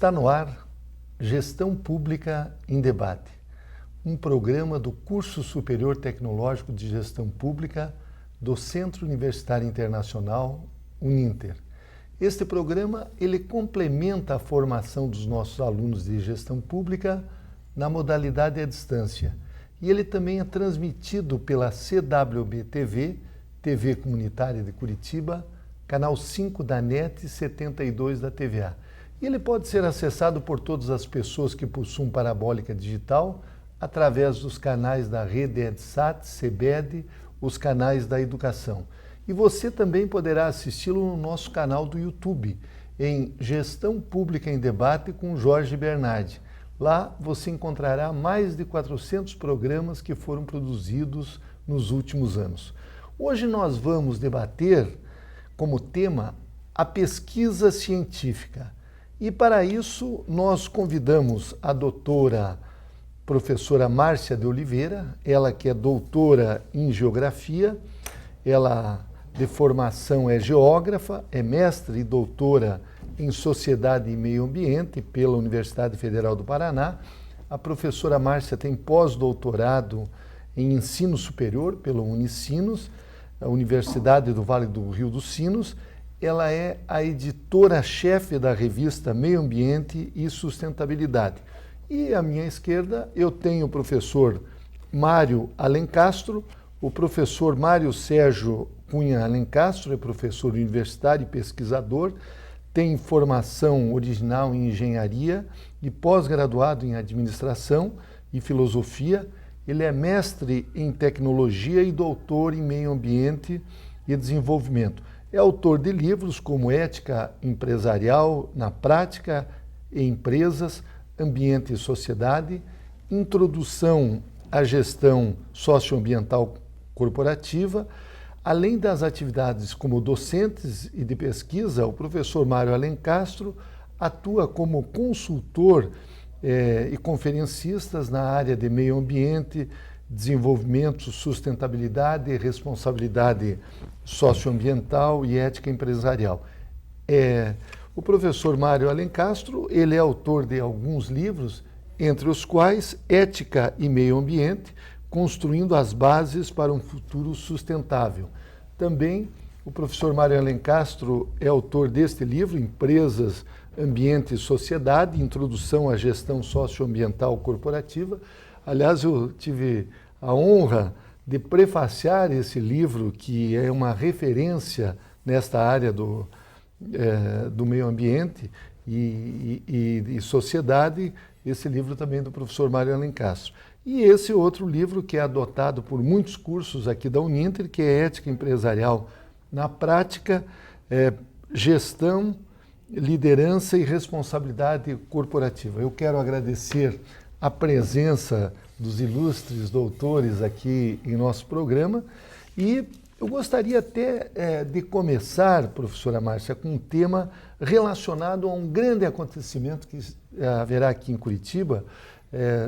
Está no ar Gestão Pública em Debate, um programa do Curso Superior Tecnológico de Gestão Pública do Centro Universitário Internacional, Uninter. Este programa ele complementa a formação dos nossos alunos de gestão pública na modalidade à distância. E ele também é transmitido pela CWB-TV, TV Comunitária de Curitiba, canal 5 da NET e 72 da TVA. E ele pode ser acessado por todas as pessoas que possuem parabólica digital através dos canais da rede EdSat, CBED, os canais da educação. E você também poderá assisti-lo no nosso canal do YouTube, em Gestão Pública em Debate com Jorge Bernardi. Lá você encontrará mais de 400 programas que foram produzidos nos últimos anos. Hoje nós vamos debater como tema a pesquisa científica. E para isso nós convidamos a doutora professora Márcia de Oliveira, ela que é doutora em Geografia, ela de formação é geógrafa, é mestre e doutora em Sociedade e Meio Ambiente pela Universidade Federal do Paraná. A professora Márcia tem pós-doutorado em Ensino Superior pelo Unicinos, a Universidade do Vale do Rio dos Sinos. Ela é a editora-chefe da revista Meio Ambiente e Sustentabilidade. E à minha esquerda eu tenho o professor Mário Alencastro. O professor Mário Sérgio Cunha Alencastro é professor universitário e pesquisador, tem formação original em engenharia e pós-graduado em administração e filosofia. Ele é mestre em tecnologia e doutor em meio ambiente e desenvolvimento. É autor de livros como Ética Empresarial na Prática e Empresas, Ambiente e Sociedade, Introdução à Gestão Socioambiental Corporativa. Além das atividades como docentes e de pesquisa, o professor Mário Alencastro atua como consultor e conferencistas na área de meio ambiente, desenvolvimento, sustentabilidade, responsabilidade socioambiental e ética empresarial. O professor Mário Alencastro, ele é autor de alguns livros, entre os quais Ética e Meio Ambiente, construindo as bases para um futuro sustentável. Também o professor Mário Alencastro é autor deste livro, Empresas, Ambiente e Sociedade, Introdução à Gestão Socioambiental Corporativa. Aliás, eu tive a honra de prefaciar esse livro, que é uma referência nesta área do meio ambiente e sociedade, esse livro também do professor Mário Alencastro. E esse outro livro que é adotado por muitos cursos aqui da Uninter, que é Ética Empresarial na Prática, Gestão, Liderança e Responsabilidade Corporativa. Eu quero agradecer a presença dos ilustres doutores aqui em nosso programa e eu gostaria até de começar, professora Márcia, com um tema relacionado a um grande acontecimento que haverá aqui em Curitiba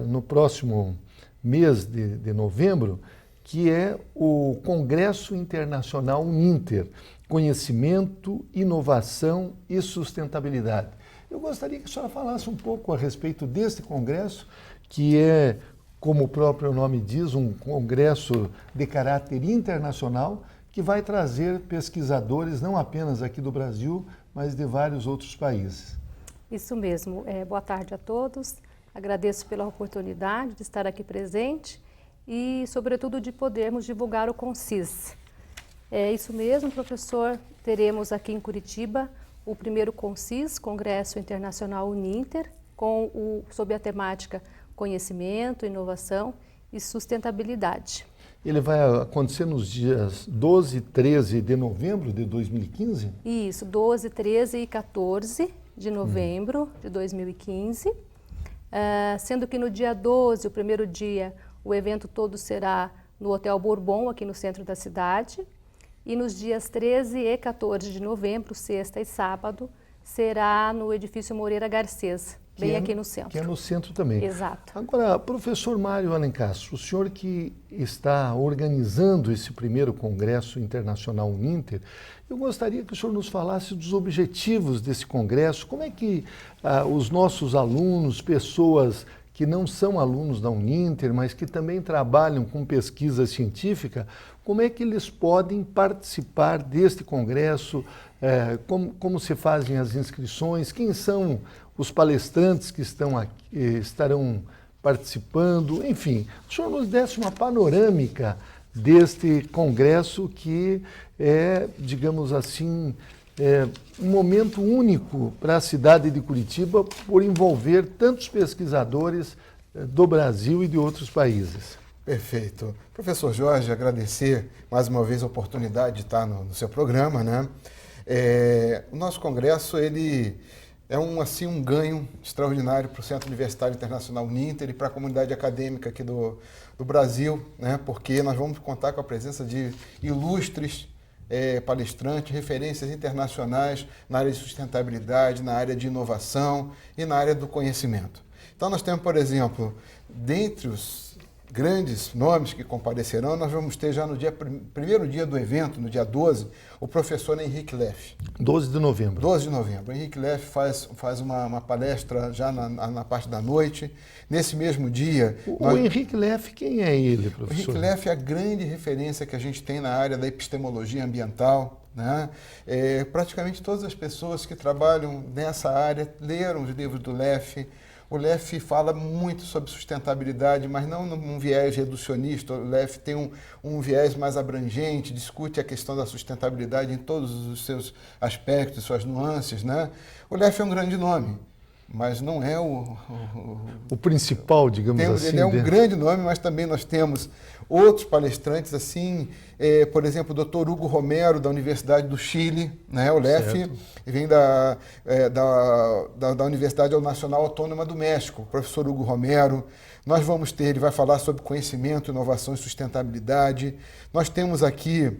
no próximo mês de novembro, que é o Congresso Internacional Uninter, Conhecimento, Inovação e Sustentabilidade. Eu gostaria que a senhora falasse um pouco a respeito deste congresso, que é, como o próprio nome diz, um congresso de caráter internacional, que vai trazer pesquisadores não apenas aqui do Brasil, mas de vários outros países. Isso mesmo. Boa tarde a todos. Agradeço pela oportunidade de estar aqui presente e, sobretudo, de podermos divulgar o CONCIS. É isso mesmo, professor. Teremos aqui em Curitiba o primeiro CONCIS, Congresso Internacional Uninter, sob a temática Conhecimento, Inovação e Sustentabilidade. Ele vai acontecer nos dias 12 e 13 de novembro de 2015? Isso, 12, 13 e 14 de novembro de 2015. Sendo que no dia 12, o primeiro dia, o evento todo será no Hotel Bourbon, aqui no centro da cidade. E nos dias 13 e 14 de novembro, sexta e sábado, será no Edifício Moreira Garcês, bem aqui no centro. Que é no centro também. Exato. Agora, professor Mário Alencastro, o senhor que está organizando esse primeiro Congresso Internacional Uninter, eu gostaria que o senhor nos falasse dos objetivos desse congresso, como é que os nossos alunos, pessoas que não são alunos da Uninter, mas que também trabalham com pesquisa científica, como é que eles podem participar deste congresso, como se fazem as inscrições, quem são os palestrantes que estarão participando, enfim, o senhor nos desse uma panorâmica deste congresso que é, digamos assim, um momento único para a cidade de Curitiba por envolver tantos pesquisadores do Brasil e de outros países. Perfeito. Professor Jorge, agradecer mais uma vez a oportunidade de estar no seu programa, né? O nosso congresso, ele é um ganho extraordinário para o Centro Universitário Internacional Uninter e para a comunidade acadêmica aqui do Brasil, né? Porque nós vamos contar com a presença de ilustres palestrantes, referências internacionais na área de sustentabilidade, na área de inovação e na área do conhecimento. Então nós temos, por exemplo, dentre os grandes nomes que comparecerão, nós vamos ter já no primeiro dia do evento, no dia 12, o professor Henrique Leff. 12 de novembro. 12 de novembro. O Henrique Leff faz uma palestra já na parte da noite. Nesse mesmo dia... O Henrique Leff, quem é ele, professor? O Henrique Leff é a grande referência que a gente tem na área da epistemologia ambiental, né? Praticamente todas as pessoas que trabalham nessa área leram os livros do Leff. O Leff fala muito sobre sustentabilidade, mas não num viés reducionista. O Leff tem um viés mais abrangente, discute a questão da sustentabilidade em todos os seus aspectos, suas nuances, né? O Leff é um grande nome, mas não é o principal, digamos assim. Ele é um grande nome, mas também nós temos outros palestrantes, assim, por exemplo, o Dr. Hugo Romero, da Universidade do Chile, né? O Leff vem da Universidade Nacional Autônoma do México, o professor Hugo Romero. Nós vamos ter, ele vai falar sobre conhecimento, inovação e sustentabilidade. Nós temos aqui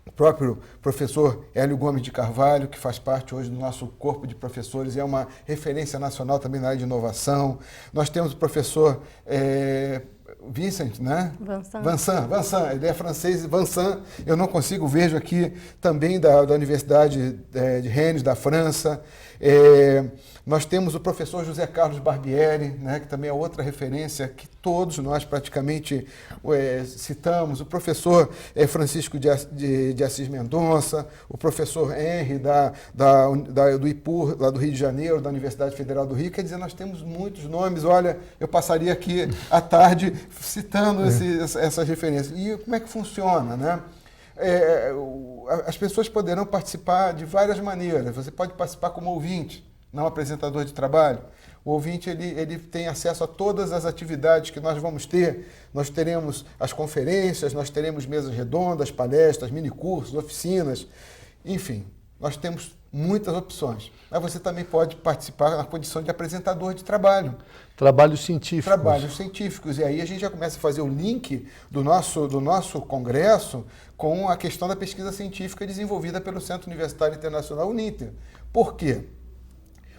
o próprio professor Hélio Gomes de Carvalho, que faz parte hoje do nosso corpo de professores e é uma referência nacional também na área de inovação. Nós temos o professor Vincent, né? Vincent, ele é francês, Vincent, eu não consigo, vejo aqui também da Universidade de Rennes, da França. Nós temos o professor José Carlos Barbieri, né, que também é outra referência que todos nós praticamente citamos, o professor Francisco de Assis Mendonça, o professor Henry do IPUR, lá do Rio de Janeiro, da Universidade Federal do Rio. Quer dizer, nós temos muitos nomes. Olha, eu passaria aqui à tarde citando essas referências. E como é que funciona, né? As pessoas poderão participar de várias maneiras. Você pode participar como ouvinte, não apresentador de trabalho. O ouvinte ele tem acesso a todas as atividades que nós vamos ter. Nós teremos as conferências, nós teremos mesas redondas, palestras, minicursos, oficinas, enfim, nós temos muitas opções. Mas você também pode participar na condição de apresentador de trabalho. Trabalhos científicos. Trabalhos científicos. E aí a gente já começa a fazer o link do nosso congresso com a questão da pesquisa científica desenvolvida pelo Centro Universitário Internacional Uninter. Por quê?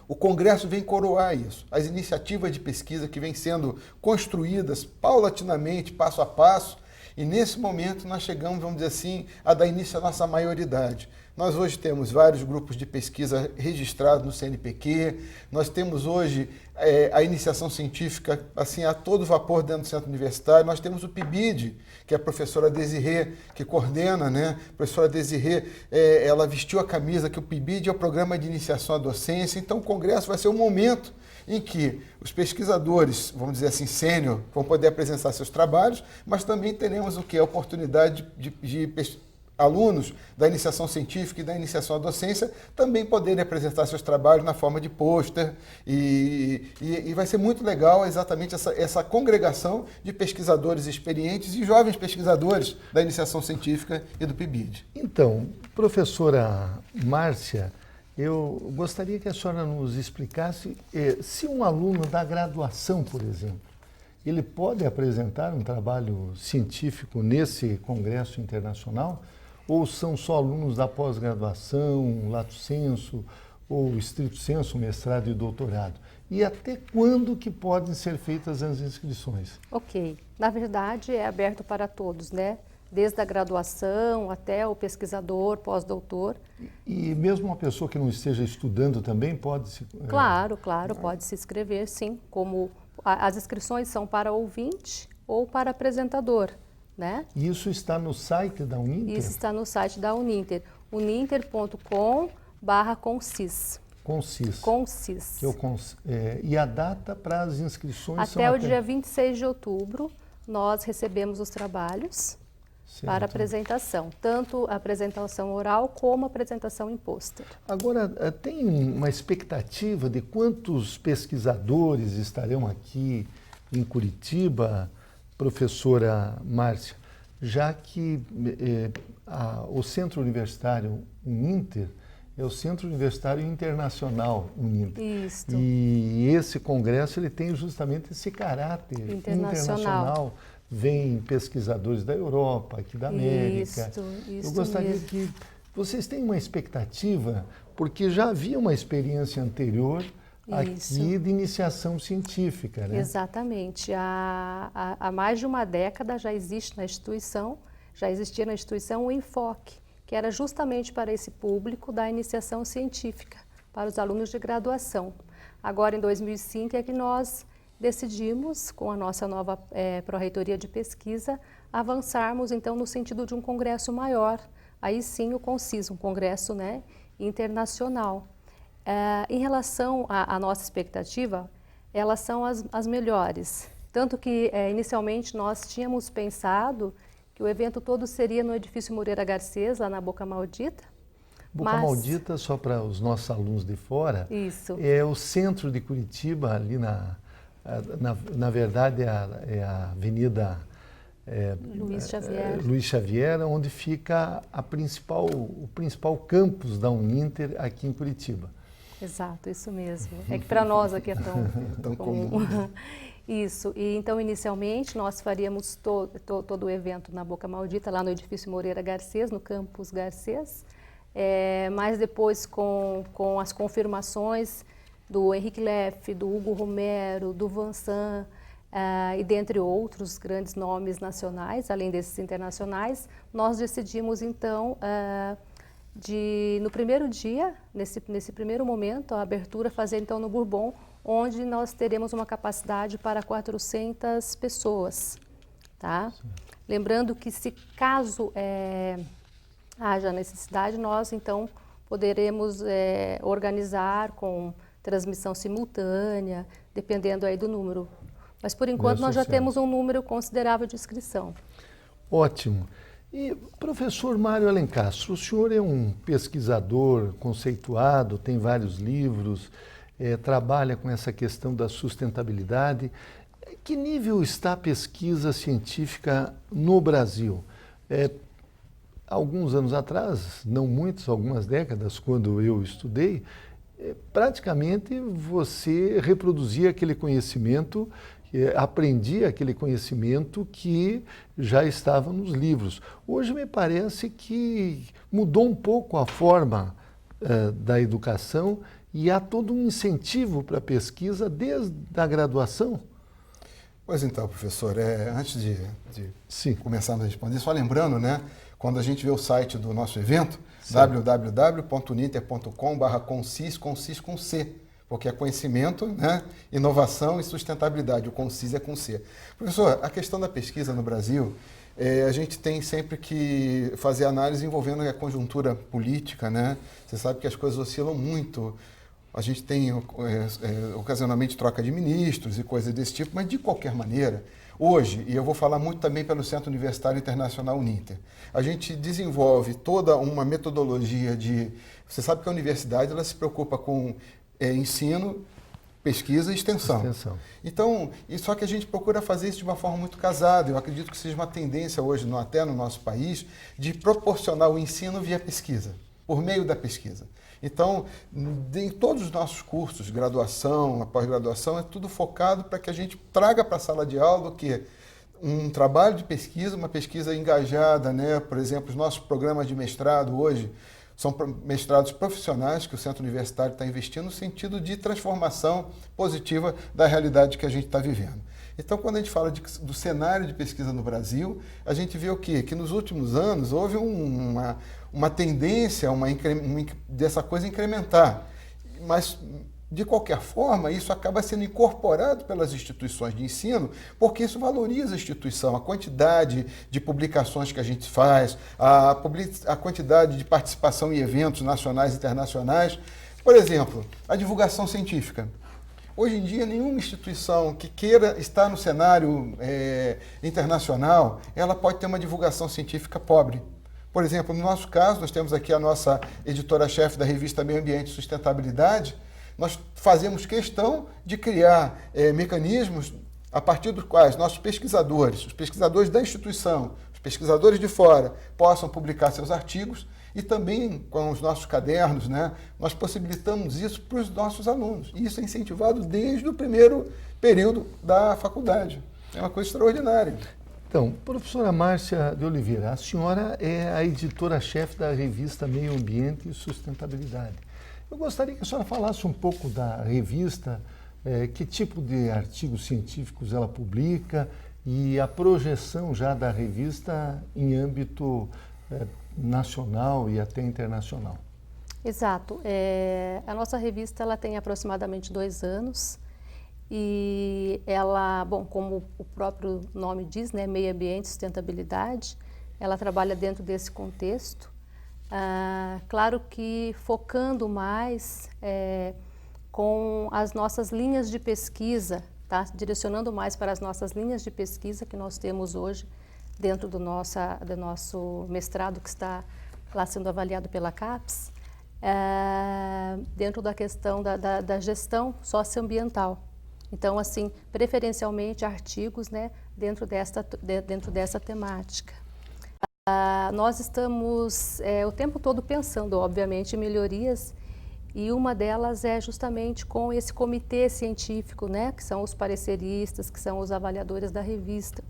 O Congresso vem coroar isso. As iniciativas de pesquisa que vêm sendo construídas paulatinamente, passo a passo, e nesse momento nós chegamos, vamos dizer assim, a dar início à nossa maioridade. Nós hoje temos vários grupos de pesquisa registrados no CNPq, nós temos hoje a iniciação científica assim, a todo vapor dentro do centro universitário, nós temos o PIBID, que é a professora Desirê, que coordena, né? A professora Desirê, ela vestiu a camisa que o PIBID é o Programa de Iniciação à Docência, então o Congresso vai ser um momento em que os pesquisadores, vamos dizer assim, sênior, vão poder apresentar seus trabalhos, mas também teremos o que? A oportunidade de alunos da iniciação científica e da iniciação à docência também poderem apresentar seus trabalhos na forma de pôster e vai ser muito legal exatamente essa congregação de pesquisadores experientes e jovens pesquisadores da iniciação científica e do PIBID. Então, professora Márcia, eu gostaria que a senhora nos explicasse se um aluno da graduação, por exemplo, ele pode apresentar um trabalho científico nesse congresso internacional? Ou são só alunos da pós-graduação, lato sensu ou estrito sensu, mestrado e doutorado? e até quando que podem ser feitas as inscrições? Ok. Na verdade, é aberto para todos, né? Desde a graduação até o pesquisador, pós-doutor. E mesmo uma pessoa que não esteja estudando também pode se... Claro, pode se inscrever, sim. Como as inscrições são para ouvinte ou para apresentador, né? E isso está no site da Uninter? Isso está no site da Uninter, uninter.com/concis. Concis. Concis. E a data para as inscrições até o dia 26 de outubro, nós recebemos os trabalhos para apresentação, tanto a apresentação oral como a apresentação em pôster. Agora, tem uma expectativa de quantos pesquisadores estarão aqui em Curitiba, professora Márcia, já que o Centro Universitário Uninter é o Centro Universitário Internacional Uninter. Isso. E esse congresso ele tem justamente esse caráter internacional. Vêm pesquisadores da Europa, aqui da América. Isso Eu gostaria mesmo. que vocês tenham uma expectativa, porque já havia uma experiência anterior aqui de iniciação científica, né? Exatamente. Há mais de uma década já existia na instituição o enfoque, que era justamente para esse público da iniciação científica, para os alunos de graduação. Agora, em 2005, é que nós decidimos, com a nossa nova Pró-Reitoria de Pesquisa, avançarmos, então, no sentido de um congresso maior, aí sim o CONCIS, um congresso, né, internacional. Em relação à nossa expectativa, elas são as melhores. Tanto que, inicialmente, nós tínhamos pensado que o evento todo seria no edifício Moreira Garcês, lá na Boca Maldita. Maldita, só para os nossos alunos de fora, Isso. É o centro de Curitiba, ali na verdade é a Avenida Luiz Xavier, onde fica o principal campus da Uninter aqui em Curitiba. Exato, isso mesmo. É que para nós aqui é tão comum. Isso, e então inicialmente nós faríamos todo o evento na Boca Maldita, lá no edifício Moreira Garcês, no campus Garcês, mas depois com as confirmações do Henrique Leff, do Hugo Romero, do Vansan, e dentre outros grandes nomes nacionais, além desses internacionais, nós decidimos então no primeiro dia, nesse primeiro momento, a abertura fazer então no Bourbon, onde nós teremos uma capacidade para 400 pessoas, tá? Lembrando que se caso haja necessidade, nós então poderemos organizar com transmissão simultânea, dependendo aí do número. Mas por enquanto nós já temos um número considerável de inscrição. Ótimo. E, professor Mário Alencastro, o senhor é um pesquisador conceituado, tem vários livros, trabalha com essa questão da sustentabilidade. Que nível está a pesquisa científica no Brasil? Alguns anos atrás, não muitos, algumas décadas, quando eu estudei, praticamente você reproduzia aquele conhecimento, aprendia aquele conhecimento que já estava nos livros. Hoje me parece que mudou um pouco a forma da educação e há todo um incentivo para a pesquisa desde a graduação. Pois então, professor, antes de começarmos a responder, só lembrando, né, quando a gente vê o site do nosso evento, www.uninter.com/concis, concis com C, porque é conhecimento, né, inovação e sustentabilidade, o concis é com C. Professor, a questão da pesquisa no Brasil, a gente tem sempre que fazer análise envolvendo a conjuntura política, né? Você sabe que as coisas oscilam muito. A gente tem ocasionalmente troca de ministros e coisas desse tipo, mas de qualquer maneira, hoje, e eu vou falar muito também pelo Centro Universitário Internacional Uninter, a gente desenvolve toda uma metodologia de... Você sabe que a universidade ela se preocupa com ensino, pesquisa e extensão. Então, só que a gente procura fazer isso de uma forma muito casada. Eu acredito que seja uma tendência hoje, até no nosso país, de proporcionar o ensino via pesquisa, por meio da pesquisa. Então, em todos os nossos cursos, graduação, pós-graduação, é tudo focado para que a gente traga para a sala de aula o quê? Um trabalho de pesquisa, uma pesquisa engajada, né? Por exemplo, os nossos programas de mestrado hoje São mestrados profissionais que o Centro Universitário está investindo no sentido de transformação positiva da realidade que a gente está vivendo. Então, quando a gente fala do cenário de pesquisa no Brasil, a gente vê o quê? Que nos últimos anos houve uma tendência dessa coisa incrementar. Mas, de qualquer forma, isso acaba sendo incorporado pelas instituições de ensino, porque isso valoriza a instituição, a quantidade de publicações que a gente faz, a quantidade de participação em eventos nacionais e internacionais. Por exemplo, a divulgação científica. Hoje em dia, nenhuma instituição que queira estar no cenário internacional, ela pode ter uma divulgação científica pobre. Por exemplo, no nosso caso, nós temos aqui a nossa editora-chefe da revista Meio Ambiente e Sustentabilidade. Nós fazemos questão de criar mecanismos a partir dos quais nossos pesquisadores, os pesquisadores da instituição, os pesquisadores de fora, possam publicar seus artigos. E também com os nossos cadernos, né, nós possibilitamos isso para os nossos alunos. E isso é incentivado desde o primeiro período da faculdade. É uma coisa extraordinária. Então, professora Márcia de Oliveira, a senhora é a editora-chefe da revista Meio Ambiente e Sustentabilidade. Eu gostaria que a senhora falasse um pouco da revista, que tipo de artigos científicos ela publica e a projeção já da revista em âmbito nacional e até internacional. Exato. A nossa revista ela tem aproximadamente 2 anos e ela, bom, como o próprio nome diz, né, Meio Ambiente e Sustentabilidade, ela trabalha dentro desse contexto. Claro que focando mais com as nossas linhas de pesquisa, tá? Direcionando mais para as nossas linhas de pesquisa que nós temos hoje dentro do nosso mestrado que está lá sendo avaliado pela CAPES, dentro da questão da gestão socioambiental. Então, assim, preferencialmente artigos, né, dentro dessa temática. Nós estamos o tempo todo pensando, obviamente, em melhorias, e uma delas é justamente com esse comitê científico, né, que são os pareceristas, que são os avaliadores da revista.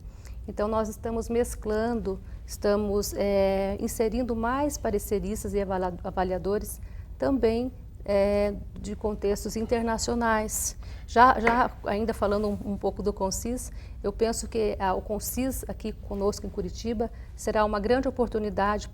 Então, nós estamos mesclando, estamos inserindo mais pareceristas e avaliadores também de contextos internacionais. Já ainda falando um pouco do CONCIS, eu penso que o CONCIS aqui conosco em Curitiba será uma grande oportunidade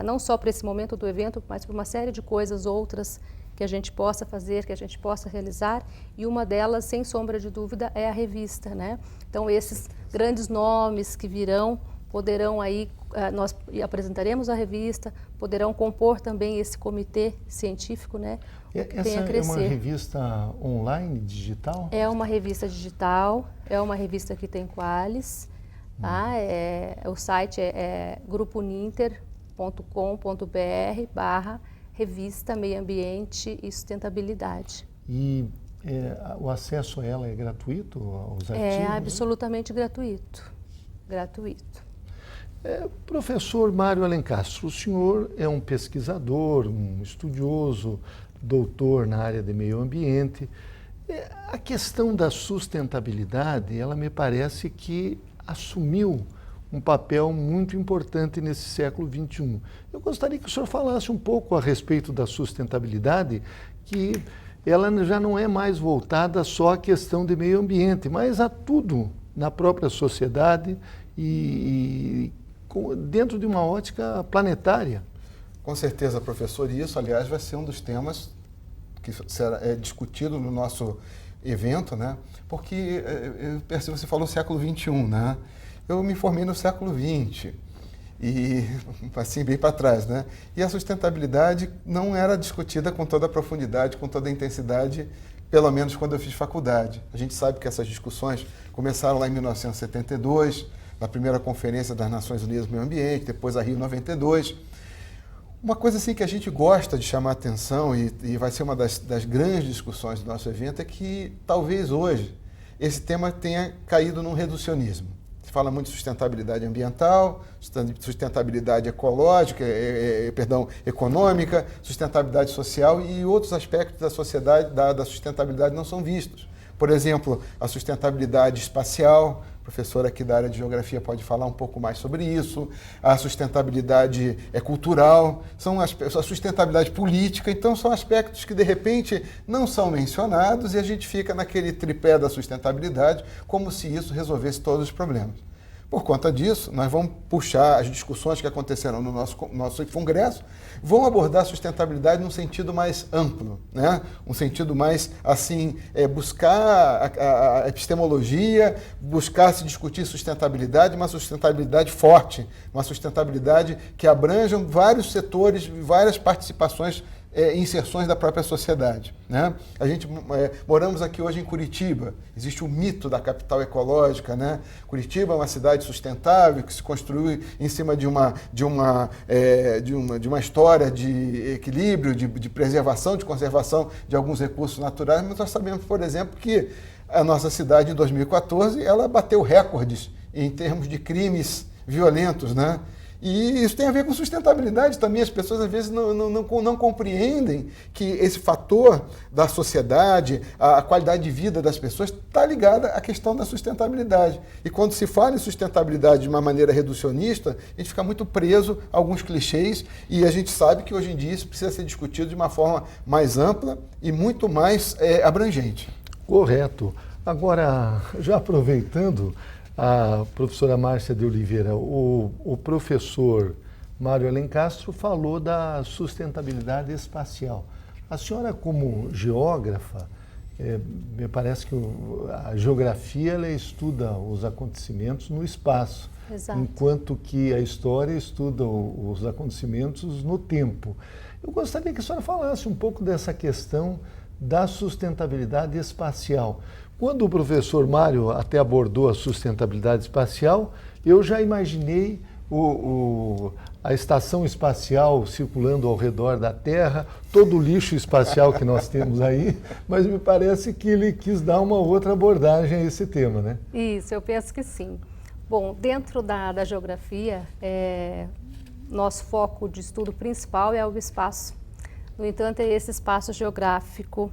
não só para esse momento do evento, mas para uma série de coisas outras que a gente possa fazer, que a gente possa realizar, e uma delas, sem sombra de dúvida, é a revista, né? Então, esses grandes nomes que virão, poderão aí, nós apresentaremos a revista, poderão compor também esse comitê científico, né? Essa é uma revista online, digital? É uma revista digital, é uma revista que tem Qualis, tá? O site é gruponinter.com.br/revista Meio Ambiente e Sustentabilidade. E o acesso a ela é gratuito, aos artigos? É absolutamente gratuito. Professor Mário Alencastro, o senhor é um pesquisador, um estudioso, doutor na área de meio ambiente. A questão da sustentabilidade, ela me parece que assumiu um papel muito importante nesse século XXI. Eu gostaria que o senhor falasse um pouco a respeito da sustentabilidade, que ela já não é mais voltada só à questão de meio ambiente, mas a tudo na própria sociedade e dentro de uma ótica planetária. Com certeza, professor, e isso, aliás, vai ser um dos temas que será discutido no nosso evento, né? Porque eu percebo que você falou século XXI, né? Eu me formei no século XX, e assim, bem para trás, né? E a sustentabilidade não era discutida com toda a profundidade, com toda a intensidade, pelo menos quando eu fiz faculdade. A gente sabe que essas discussões começaram lá em 1972, na primeira Conferência das Nações Unidas do Meio Ambiente, depois a Rio 92. Uma coisa assim que a gente gosta de chamar a atenção, e vai ser uma das grandes discussões do nosso evento, é que talvez hoje esse tema tenha caído num reducionismo. Se fala muito de sustentabilidade ambiental, sustentabilidade ecológica, econômica, sustentabilidade social, e outros aspectos da sociedade, da sustentabilidade não são vistos. Por exemplo, a sustentabilidade espacial, a professora aqui da área de geografia pode falar um pouco mais sobre isso, a sustentabilidade cultural, a sustentabilidade política, então são aspectos que de repente não são mencionados e a gente fica naquele tripé da sustentabilidade como se isso resolvesse todos os problemas. Por conta disso, nós vamos puxar as discussões que aconteceram no nosso congresso, vão abordar a sustentabilidade num sentido mais amplo, né? Um sentido mais, assim, buscar a epistemologia, buscar se discutir sustentabilidade, uma sustentabilidade forte, uma sustentabilidade que abranja vários setores, várias participações, inserções da própria sociedade, né? A gente moramos aqui hoje em Curitiba, existe o mito da capital ecológica, né? Curitiba é uma cidade sustentável que se construiu em cima de uma história de equilíbrio, de preservação, de conservação de alguns recursos naturais, mas nós sabemos, por exemplo, que a nossa cidade em 2014 ela bateu recordes em termos de crimes violentos, né? E isso tem a ver com sustentabilidade também. As pessoas, às vezes, não compreendem que esse fator da sociedade, a qualidade de vida das pessoas, está ligada à questão da sustentabilidade. E quando se fala em sustentabilidade de uma maneira reducionista, a gente fica muito preso a alguns clichês e a gente sabe que, hoje em dia, isso precisa ser discutido de uma forma mais ampla e muito mais abrangente. Correto. Agora, já aproveitando, a professora Márcia de Oliveira, o professor Mário Alencastro falou da sustentabilidade espacial. A senhora, como geógrafa, me parece que a geografia ela estuda os acontecimentos no espaço, Exato. Enquanto que a história estuda os acontecimentos no tempo. Eu gostaria que a senhora falasse um pouco dessa questão da sustentabilidade espacial. Quando o professor Mário até abordou a sustentabilidade espacial, eu já imaginei a estação espacial circulando ao redor da Terra, todo o lixo espacial que nós temos aí, mas me parece que ele quis dar uma outra abordagem a esse tema, né? Isso, eu penso que sim. Bom, dentro da geografia, nosso foco de estudo principal é o espaço. No entanto, é esse espaço geográfico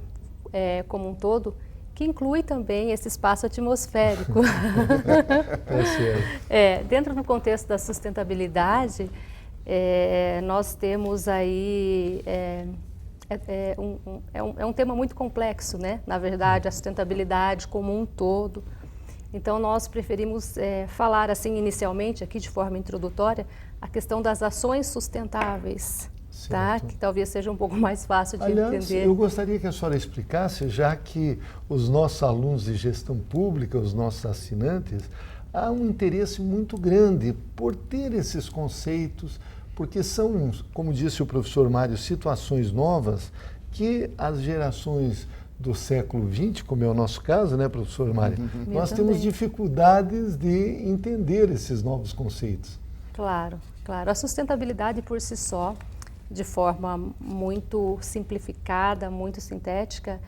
como um todo, que inclui também esse espaço atmosférico. Dentro do contexto da sustentabilidade, nós temos aí, um tema muito complexo, né? Na verdade, a sustentabilidade como um todo. Então, nós preferimos falar, assim, inicialmente, aqui de forma introdutória, a questão das ações sustentáveis. Tá? Que talvez seja um pouco mais fácil de entender. Eu gostaria que a senhora explicasse, já que os nossos alunos de gestão pública, os nossos assinantes, há um interesse muito grande por ter esses conceitos, porque são, como disse o professor Mário, situações novas que as gerações do século XX, como é o nosso caso, né, professor Mário? Nós temos dificuldades de entender esses novos conceitos. Claro, claro. A sustentabilidade por si só, de forma muito simplificada, muito sintética,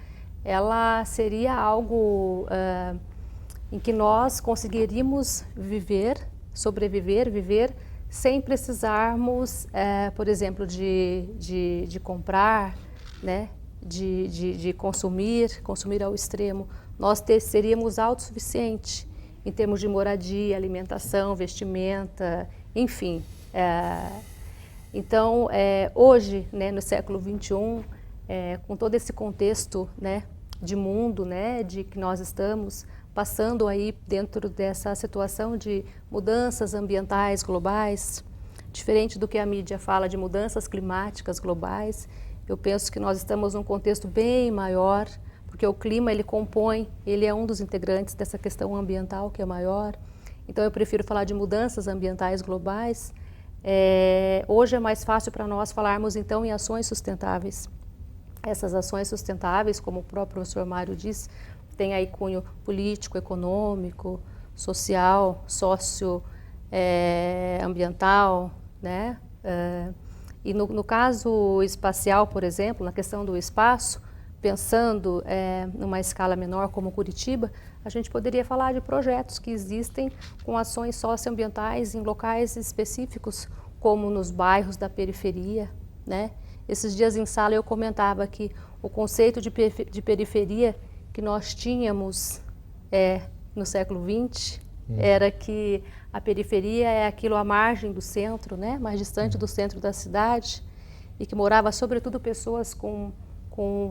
ela seria algo em que nós conseguiríamos viver sem precisarmos, por exemplo, de comprar, né? de consumir ao extremo. Nós seríamos autossuficientes em termos de moradia, alimentação, vestimenta, enfim. Então, hoje, né, no século XXI, com todo esse contexto, né, de mundo, né, de que nós estamos passando aí dentro dessa situação de mudanças ambientais globais, diferente do que a mídia fala de mudanças climáticas globais, eu penso que nós estamos num contexto bem maior, porque o clima ele é um dos integrantes dessa questão ambiental que é maior. Então, eu prefiro falar de mudanças ambientais globais. Hoje é mais fácil para nós falarmos então em ações sustentáveis. Essas ações sustentáveis, como o próprio professor Mário disse, tem aí cunho político, econômico, social, socioambiental, né? E no caso espacial, por exemplo, na questão do espaço, pensando numa escala menor como Curitiba, a gente poderia falar de projetos que existem com ações socioambientais em locais específicos, como nos bairros da periferia, né? Esses dias em sala eu comentava que o conceito de periferia, que nós tínhamos no século XX era que a periferia é aquilo à margem do centro, né, mais distante do centro da cidade, e que morava sobretudo pessoas com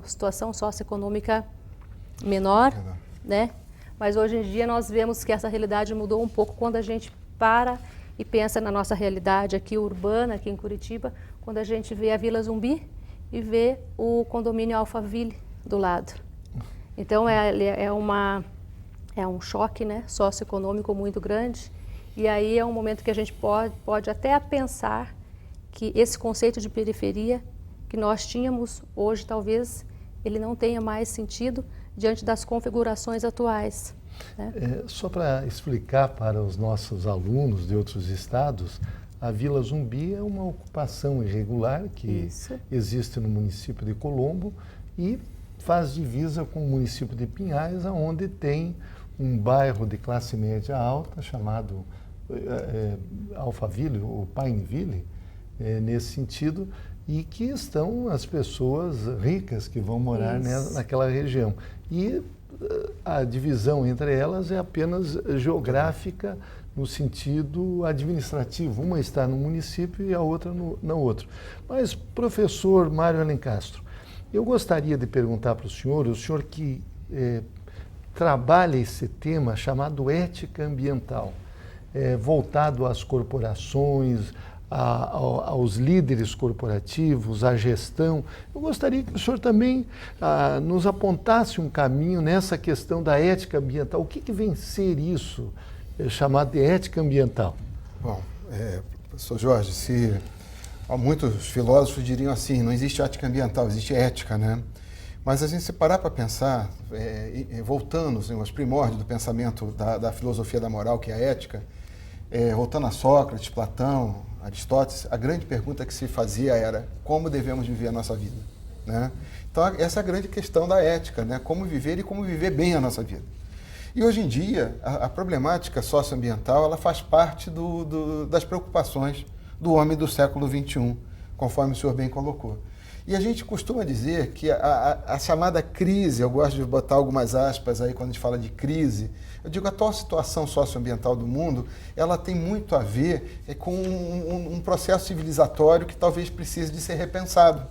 situação socioeconômica menor, né? Mas hoje em dia nós vemos que essa realidade mudou um pouco quando a gente para e pensa na nossa realidade aqui urbana, aqui em Curitiba, quando a gente vê a Vila Zumbi e vê o condomínio Alphaville do lado. Então é um choque, né, socioeconômico muito grande, e aí é um momento que a gente pode até pensar que esse conceito de periferia que nós tínhamos hoje, talvez ele não tenha mais sentido diante das configurações atuais, né? Só para explicar para os nossos alunos de outros estados, a Vila Zumbi é uma ocupação irregular que existe no município de Colombo e faz divisa com o município de Pinhais, onde tem um bairro de classe média alta chamado Alphaville ou Pineville, nesse sentido, e que estão as pessoas ricas que vão morar naquela região. E a divisão entre elas é apenas geográfica, no sentido administrativo. Uma está no município e a outra na outra. Mas, professor Mário Alencastro, eu gostaria de perguntar para o senhor que trabalha esse tema chamado ética ambiental, voltado às corporações, aos líderes corporativos, à gestão. Eu gostaria que o senhor também nos apontasse um caminho nessa questão da ética ambiental. O que vem ser isso chamado de ética ambiental? Bom, professor Jorge, muitos filósofos diriam assim, não existe ética ambiental, existe ética, né? Mas a gente se parar para pensar, voltando aos primórdios do pensamento da filosofia da moral, que é a ética, voltando a Sócrates, Platão, Aristóteles, a grande pergunta que se fazia era como devemos viver a nossa vida, né? Então, essa é a grande questão da ética, né? Como viver e como viver bem a nossa vida. E hoje em dia, a problemática socioambiental ela faz parte das preocupações do homem do século XXI, conforme o senhor bem colocou. E a gente costuma dizer que a chamada crise, eu gosto de botar algumas aspas aí quando a gente fala de crise, eu digo a atual situação socioambiental do mundo, ela tem muito a ver com um processo civilizatório que talvez precise de ser repensado,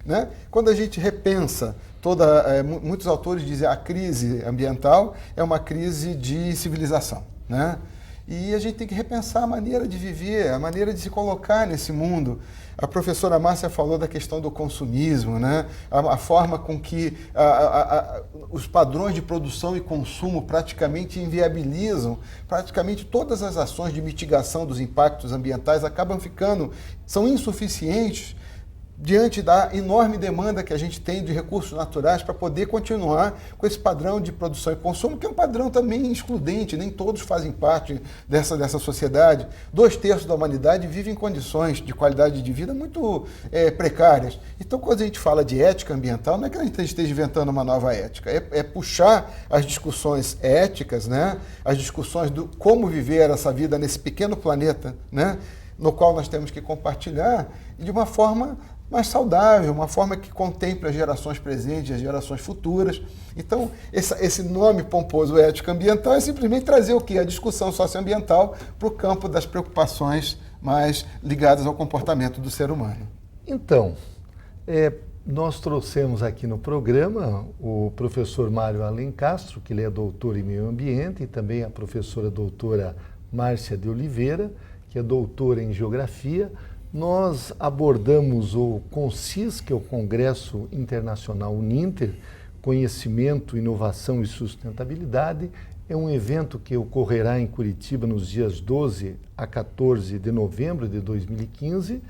né? Quando a gente repensa muitos autores dizem a crise ambiental é uma crise de civilização, né? E a gente tem que repensar a maneira de viver, a maneira de se colocar nesse mundo. A professora Márcia falou da questão do consumismo, né? A forma com que os padrões de produção e consumo praticamente inviabilizam, praticamente todas as ações de mitigação dos impactos ambientais são insuficientes diante da enorme demanda que a gente tem de recursos naturais para poder continuar com esse padrão de produção e consumo, que é um padrão também excludente, nem todos fazem parte dessa sociedade. 2/3 da humanidade vive em condições de qualidade de vida muito precárias. Então, quando a gente fala de ética ambiental, não é que a gente esteja inventando uma nova ética, é puxar as discussões éticas, né? As discussões do como viver essa vida nesse pequeno planeta, né? No qual nós temos que compartilhar de uma forma mais saudável, uma forma que contemple as gerações presentes e as gerações futuras. Então, esse nome pomposo, ética ambiental, é simplesmente trazer o quê? A discussão socioambiental para o campo das preocupações mais ligadas ao comportamento do ser humano. Então, nós trouxemos aqui no programa o professor Mário Alencastro, que ele é doutor em meio ambiente, e também a professora doutora Márcia de Oliveira, que é doutora em geografia. Nós abordamos o CONCIS, que é o Congresso Internacional Uninter, Conhecimento, Inovação e Sustentabilidade. É um evento que ocorrerá em Curitiba nos dias 12 a 14 de novembro de 2015.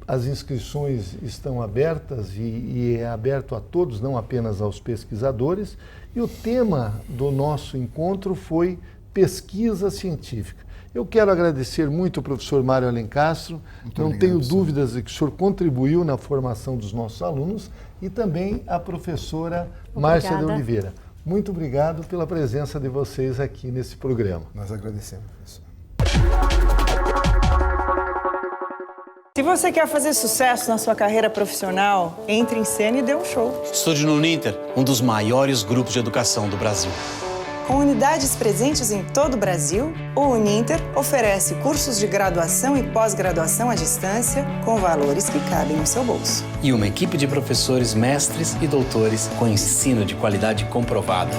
As inscrições estão abertas e é aberto a todos, não apenas aos pesquisadores. E o tema do nosso encontro foi pesquisa científica. Eu quero agradecer muito ao professor Mário Alencastro. Não tenho dúvidas de que o senhor contribuiu na formação dos nossos alunos e também a professora Márcia de Oliveira. Muito obrigado pela presença de vocês aqui nesse programa. Nós agradecemos, professor. Se você quer fazer sucesso na sua carreira profissional, entre em cena e dê um show. Estude no Uninter, um dos maiores grupos de educação do Brasil. Com unidades presentes em todo o Brasil, o Uninter oferece cursos de graduação e pós-graduação à distância com valores que cabem no seu bolso. E uma equipe de professores, mestres e doutores com ensino de qualidade comprovado.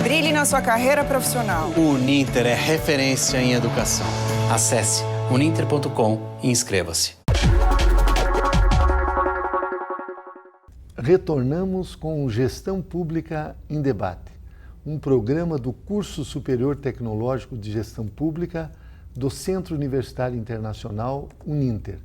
Brilhe na sua carreira profissional. O Uninter é referência em educação. Acesse uninter.com e inscreva-se. Retornamos com Gestão Pública em Debate, um programa do Curso Superior Tecnológico de Gestão Pública do Centro Universitário Internacional Uninter.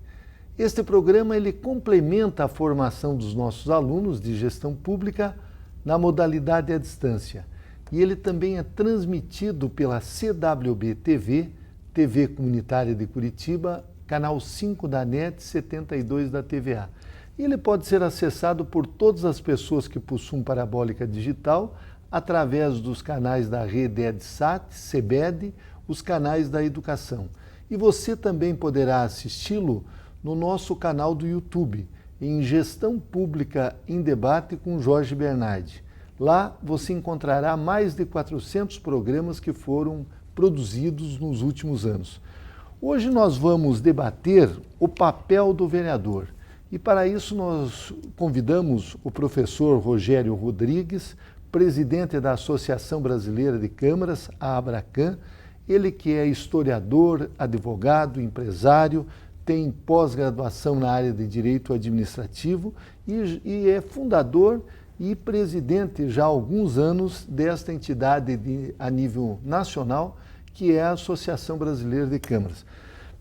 Este programa ele complementa a formação dos nossos alunos de gestão pública na modalidade à distância. E ele também é transmitido pela CWB-TV, TV Comunitária de Curitiba, canal 5 da NET, 72 da TVA. E ele pode ser acessado por todas as pessoas que possuem parabólica digital através dos canais da rede EdSat, CBED, os canais da educação. E você também poderá assisti-lo no nosso canal do YouTube, em Gestão Pública em Debate com Jorge Bernardi. Lá você encontrará mais de 400 programas que foram produzidos nos últimos anos. Hoje nós vamos debater o papel do vereador. E para isso nós convidamos o professor Rogério Rodrigues, presidente da Associação Brasileira de Câmaras, a Abracam, ele que é historiador, advogado, empresário, tem pós-graduação na área de Direito Administrativo e é fundador e presidente já há alguns anos desta entidade a nível nacional, que é a Associação Brasileira de Câmaras.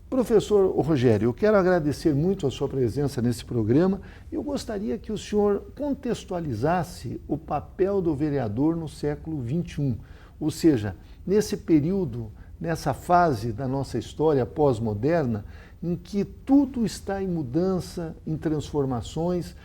Professor Rogério, eu quero agradecer muito a sua presença nesse programa. Eu gostaria que o senhor contextualizasse o papel do vereador no século XXI, ou seja, nesse período, nessa fase da nossa história pós-moderna, em que tudo está em mudança, em transformações,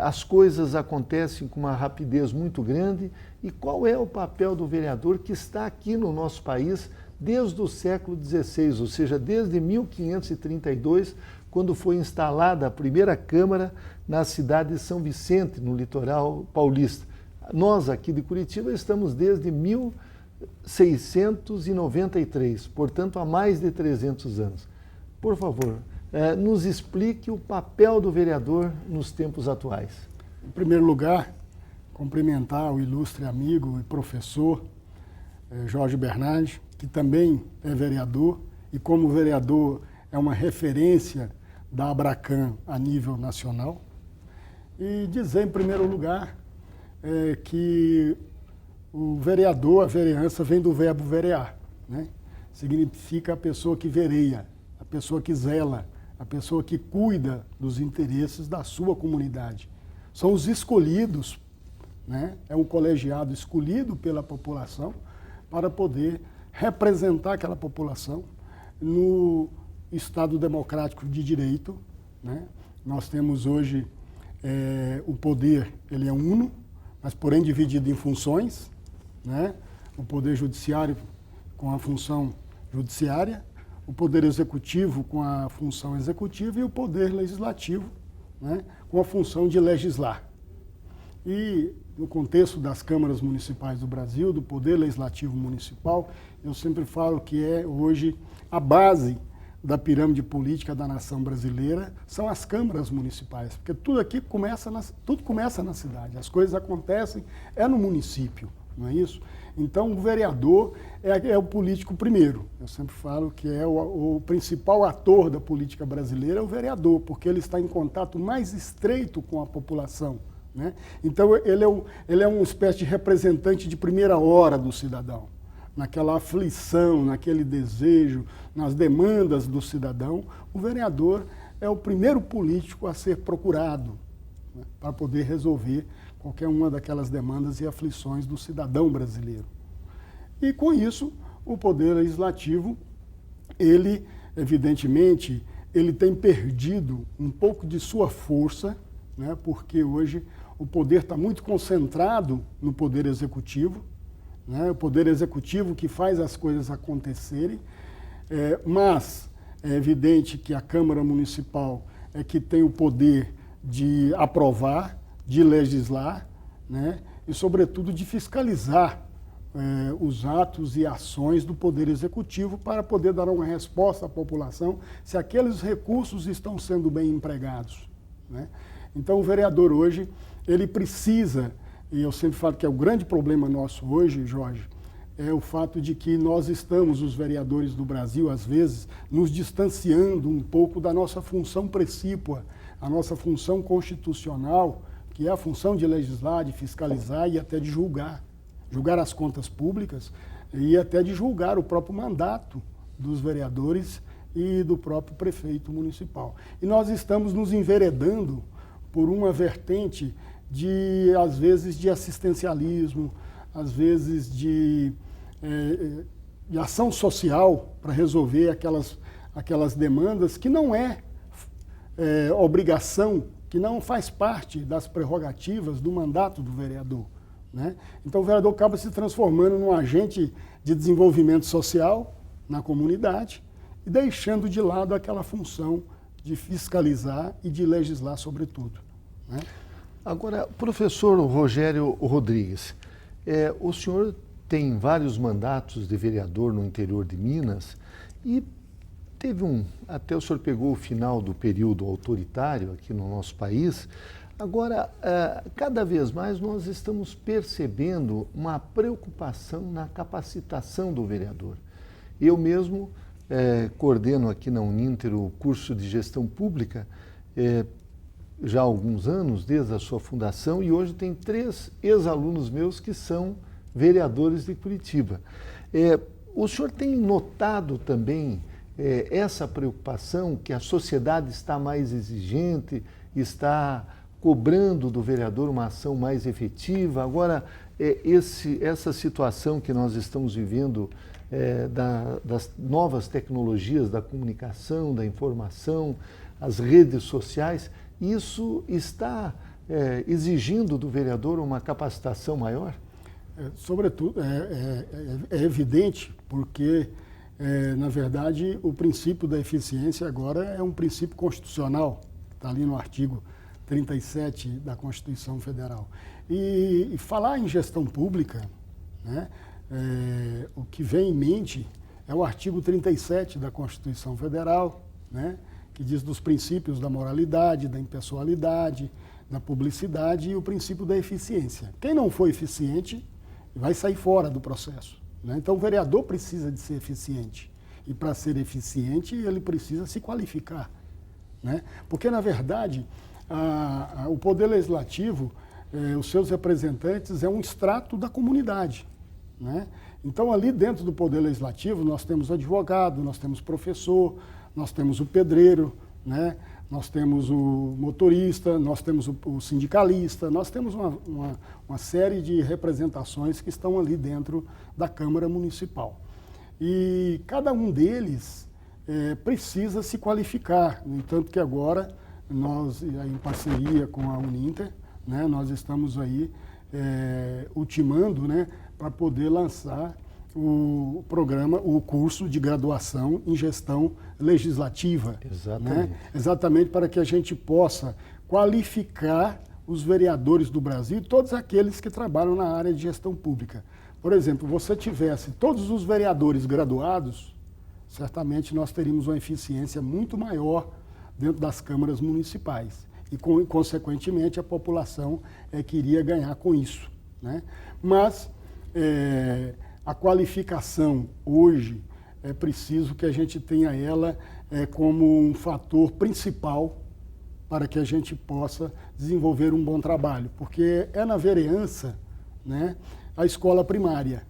as coisas acontecem com uma rapidez muito grande. E qual é o papel do vereador que está aqui no nosso país desde o século XVI, ou seja, desde 1532, quando foi instalada a primeira Câmara na cidade de São Vicente, no litoral paulista. Nós aqui de Curitiba estamos desde 1693, portanto há mais de 300 anos. Por favor, nos explique o papel do vereador nos tempos atuais. Em primeiro lugar, cumprimentar o ilustre amigo e professor Jorge Bernardi, que também é vereador, e como vereador é uma referência da Abracam a nível nacional. E dizer, em primeiro lugar, que o vereador, a vereança, vem do verbo verear, né? Significa a pessoa que vereia, a pessoa que zela, a pessoa que cuida dos interesses da sua comunidade. São os escolhidos, né? É um colegiado escolhido pela população para poder representar aquela população no Estado democrático de direito, né? Nós temos hoje o poder, ele é uno, mas porém dividido em funções, né? O poder judiciário com a função judiciária, o poder executivo com a função executiva e o poder legislativo, né? Com a função de legislar. E no contexto das câmaras municipais do Brasil, do poder legislativo municipal, eu sempre falo que é hoje a base da pirâmide política da nação brasileira, são as câmaras municipais, porque tudo aqui começa na cidade, as coisas acontecem no município, não é isso? Então o vereador é o político primeiro. Eu sempre falo que é o principal ator da política brasileira é o vereador, porque ele está em contato mais estreito com a população, né? Então ele é uma espécie de representante de primeira hora do cidadão, naquela aflição, naquele desejo, nas demandas do cidadão. O vereador é o primeiro político a ser procurado, né, para poder resolver qualquer uma daquelas demandas e aflições do cidadão brasileiro. E com isso, o poder legislativo, ele, evidentemente, ele tem perdido um pouco de sua força, né, porque hoje o poder está muito concentrado no poder executivo, né, o poder executivo que faz as coisas acontecerem, mas É evidente que a Câmara Municipal é que tem o poder de aprovar, de legislar, né? E, sobretudo, de fiscalizar os atos e ações do Poder Executivo para poder dar uma resposta à população se aqueles recursos estão sendo bem empregados, né? Então, o vereador hoje, ele precisa, e eu sempre falo que é o grande problema nosso hoje, Jorge, é o fato de que nós estamos, os vereadores do Brasil, às vezes, nos distanciando um pouco da nossa função precípua, a nossa função constitucional, que é a função de legislar, de fiscalizar e até de julgar as contas públicas e até de julgar o próprio mandato dos vereadores e do próprio prefeito municipal. E nós estamos nos enveredando por uma vertente de, às vezes, de assistencialismo, às vezes de ação social para resolver aquelas demandas que não é obrigação, que não faz parte das prerrogativas do mandato do vereador, né? Então o vereador acaba se transformando num agente de desenvolvimento social na comunidade e deixando de lado aquela função de fiscalizar e de legislar sobretudo, né? Agora, professor Rogério Rodrigues, o senhor tem vários mandatos de vereador no interior de Minas e teve até o senhor pegou o final do período autoritário aqui no nosso país. Agora, cada vez mais nós estamos percebendo uma preocupação na capacitação do vereador. Eu mesmo coordeno aqui na Uninter o curso de gestão pública já há alguns anos, desde a sua fundação, e hoje tem 3 ex-alunos meus que são vereadores de Curitiba. O senhor tem notado também essa preocupação que a sociedade está mais exigente, está cobrando do vereador uma ação mais efetiva? Agora, essa situação que nós estamos vivendo das novas tecnologias da comunicação, da informação, as redes sociais, isso está exigindo do vereador uma capacitação maior? Sobretudo, é evidente, porque, na verdade, o princípio da eficiência agora é um princípio constitucional, está ali no artigo 37 da Constituição Federal. E falar em gestão pública, né, o que vem em mente é o artigo 37 da Constituição Federal, né, que diz dos princípios da moralidade, da impessoalidade, da publicidade e o princípio da eficiência. Quem não for eficiente vai sair fora do processo, né? Então o vereador precisa de ser eficiente. E para ser eficiente ele precisa se qualificar, né? Porque, na verdade, o Poder Legislativo, os seus representantes, é um extrato da comunidade, né? Então, ali dentro do Poder Legislativo, nós temos advogado, nós temos professor, nós temos o pedreiro, né? Nós temos o motorista, nós temos o sindicalista, nós temos uma série de representações que estão ali dentro da Câmara Municipal. E cada um deles precisa se qualificar. No entanto que agora, nós, em parceria com a Uninter, né, nós estamos aí ultimando, né, para poder lançar o programa, o curso de graduação em gestão legislativa. Exatamente. Né? Exatamente para que a gente possa qualificar os vereadores do Brasil e todos aqueles que trabalham na área de gestão pública. Por exemplo, você tivesse todos os vereadores graduados, certamente nós teríamos uma eficiência muito maior dentro das câmaras municipais. E, consequentemente, a população que iria ganhar com isso, né? Mas a qualificação hoje é preciso que a gente tenha ela como um fator principal para que a gente possa desenvolver um bom trabalho, porque é na vereança, né, a escola primária,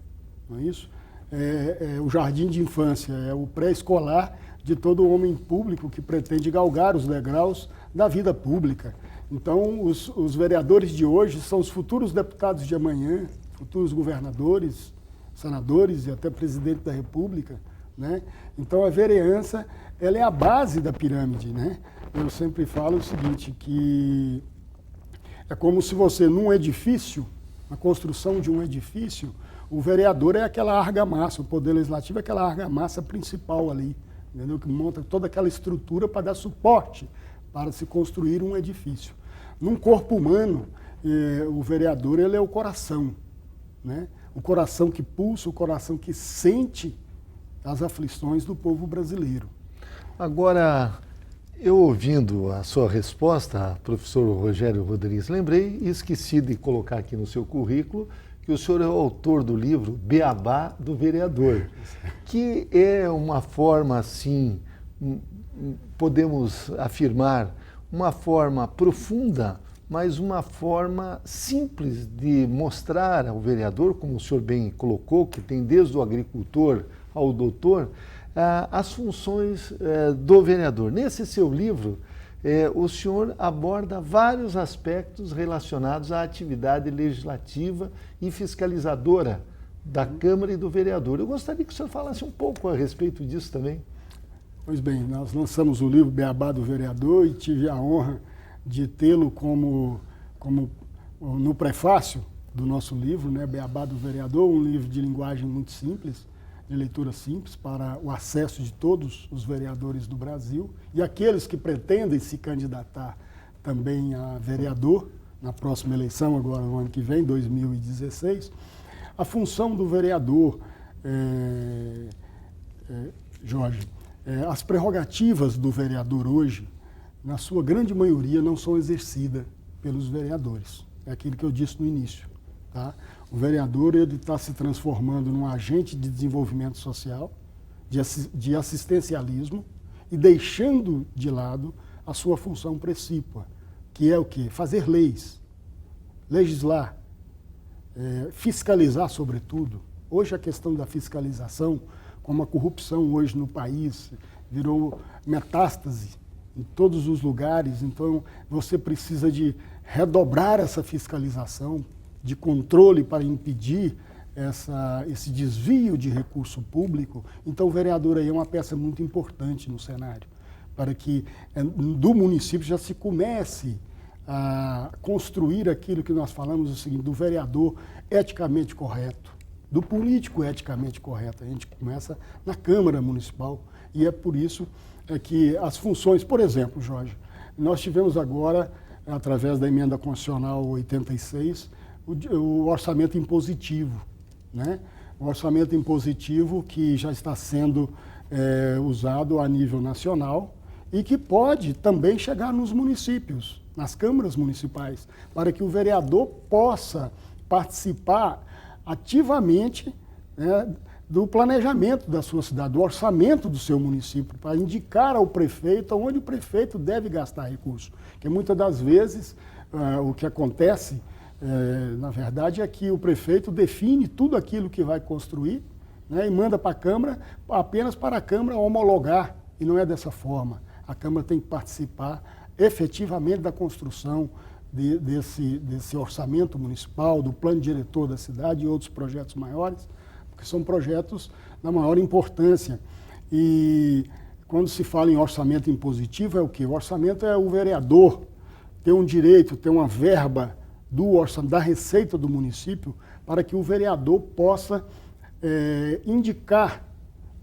não é isso? É o jardim de infância, é o pré-escolar de todo homem público que pretende galgar os degraus da vida pública. Então, os vereadores de hoje são os futuros deputados de amanhã, futuros governadores, senadores e até presidente da República, né? Então, a vereança, ela é a base da pirâmide, né? Eu sempre falo o seguinte, que é como se você, num edifício, na construção de um edifício, o vereador é aquela argamassa, o Poder Legislativo é aquela argamassa principal ali, entendeu? Que monta toda aquela estrutura para dar suporte para se construir um edifício. Num corpo humano, o vereador ele é o coração, né? O coração que pulsa, o coração que sente as aflições do povo brasileiro. Agora, eu ouvindo a sua resposta, professor Rogério Rodrigues, lembrei e esqueci de colocar aqui no seu currículo que o senhor é o autor do livro Beabá do Vereador, que é uma forma, assim, podemos afirmar, uma forma profunda, mas uma forma simples de mostrar ao vereador, como o senhor bem colocou, que tem desde o agricultor ao doutor, as funções do vereador. Nesse seu livro, o senhor aborda vários aspectos relacionados à atividade legislativa e fiscalizadora da Câmara e do vereador. Eu gostaria que o senhor falasse um pouco a respeito disso também. Pois bem, nós lançamos o livro Beabá do Vereador e tive a honra de tê-lo como no prefácio do nosso livro, né, Beabá do Vereador, um livro de linguagem muito simples, de leitura simples, para o acesso de todos os vereadores do Brasil e aqueles que pretendem se candidatar também a vereador na próxima eleição, agora no ano que vem, 2016. A função do vereador, Jorge, as prerrogativas do vereador hoje, na sua grande maioria, não são exercidas pelos vereadores. É aquilo que eu disse no início. Tá? O vereador está se transformando num agente de desenvolvimento social, de assistencialismo, e deixando de lado a sua função precípua, que é o quê? Fazer leis, legislar, fiscalizar sobretudo. Hoje a questão da fiscalização, como a corrupção hoje no país virou metástase em todos os lugares, então você precisa de redobrar essa fiscalização, de controle para impedir esse desvio de recurso público. Então o vereador aí é uma peça muito importante no cenário, para que do município já se comece a construir aquilo que nós falamos, o seguinte, do vereador eticamente correto, do político eticamente correto. A gente começa na Câmara Municipal e é por isso que as funções, por exemplo, Jorge, nós tivemos agora, através da emenda constitucional 86, o orçamento impositivo, né? O orçamento impositivo que já está sendo usado a nível nacional e que pode também chegar nos municípios, nas câmaras municipais, para que o vereador possa participar ativamente, né, do planejamento da sua cidade, do orçamento do seu município, para indicar ao prefeito onde o prefeito deve gastar recursos. Porque muitas das vezes o que acontece, na verdade, é que o prefeito define tudo aquilo que vai construir, né, e manda para a Câmara, apenas para a Câmara homologar, e não é dessa forma. A Câmara tem que participar efetivamente da construção desse orçamento municipal, do plano diretor da cidade e outros projetos maiores, porque são projetos da maior importância. E quando se fala em orçamento impositivo, é o quê? O orçamento é o vereador ter um direito, ter uma verba da receita do município, para que o vereador possa indicar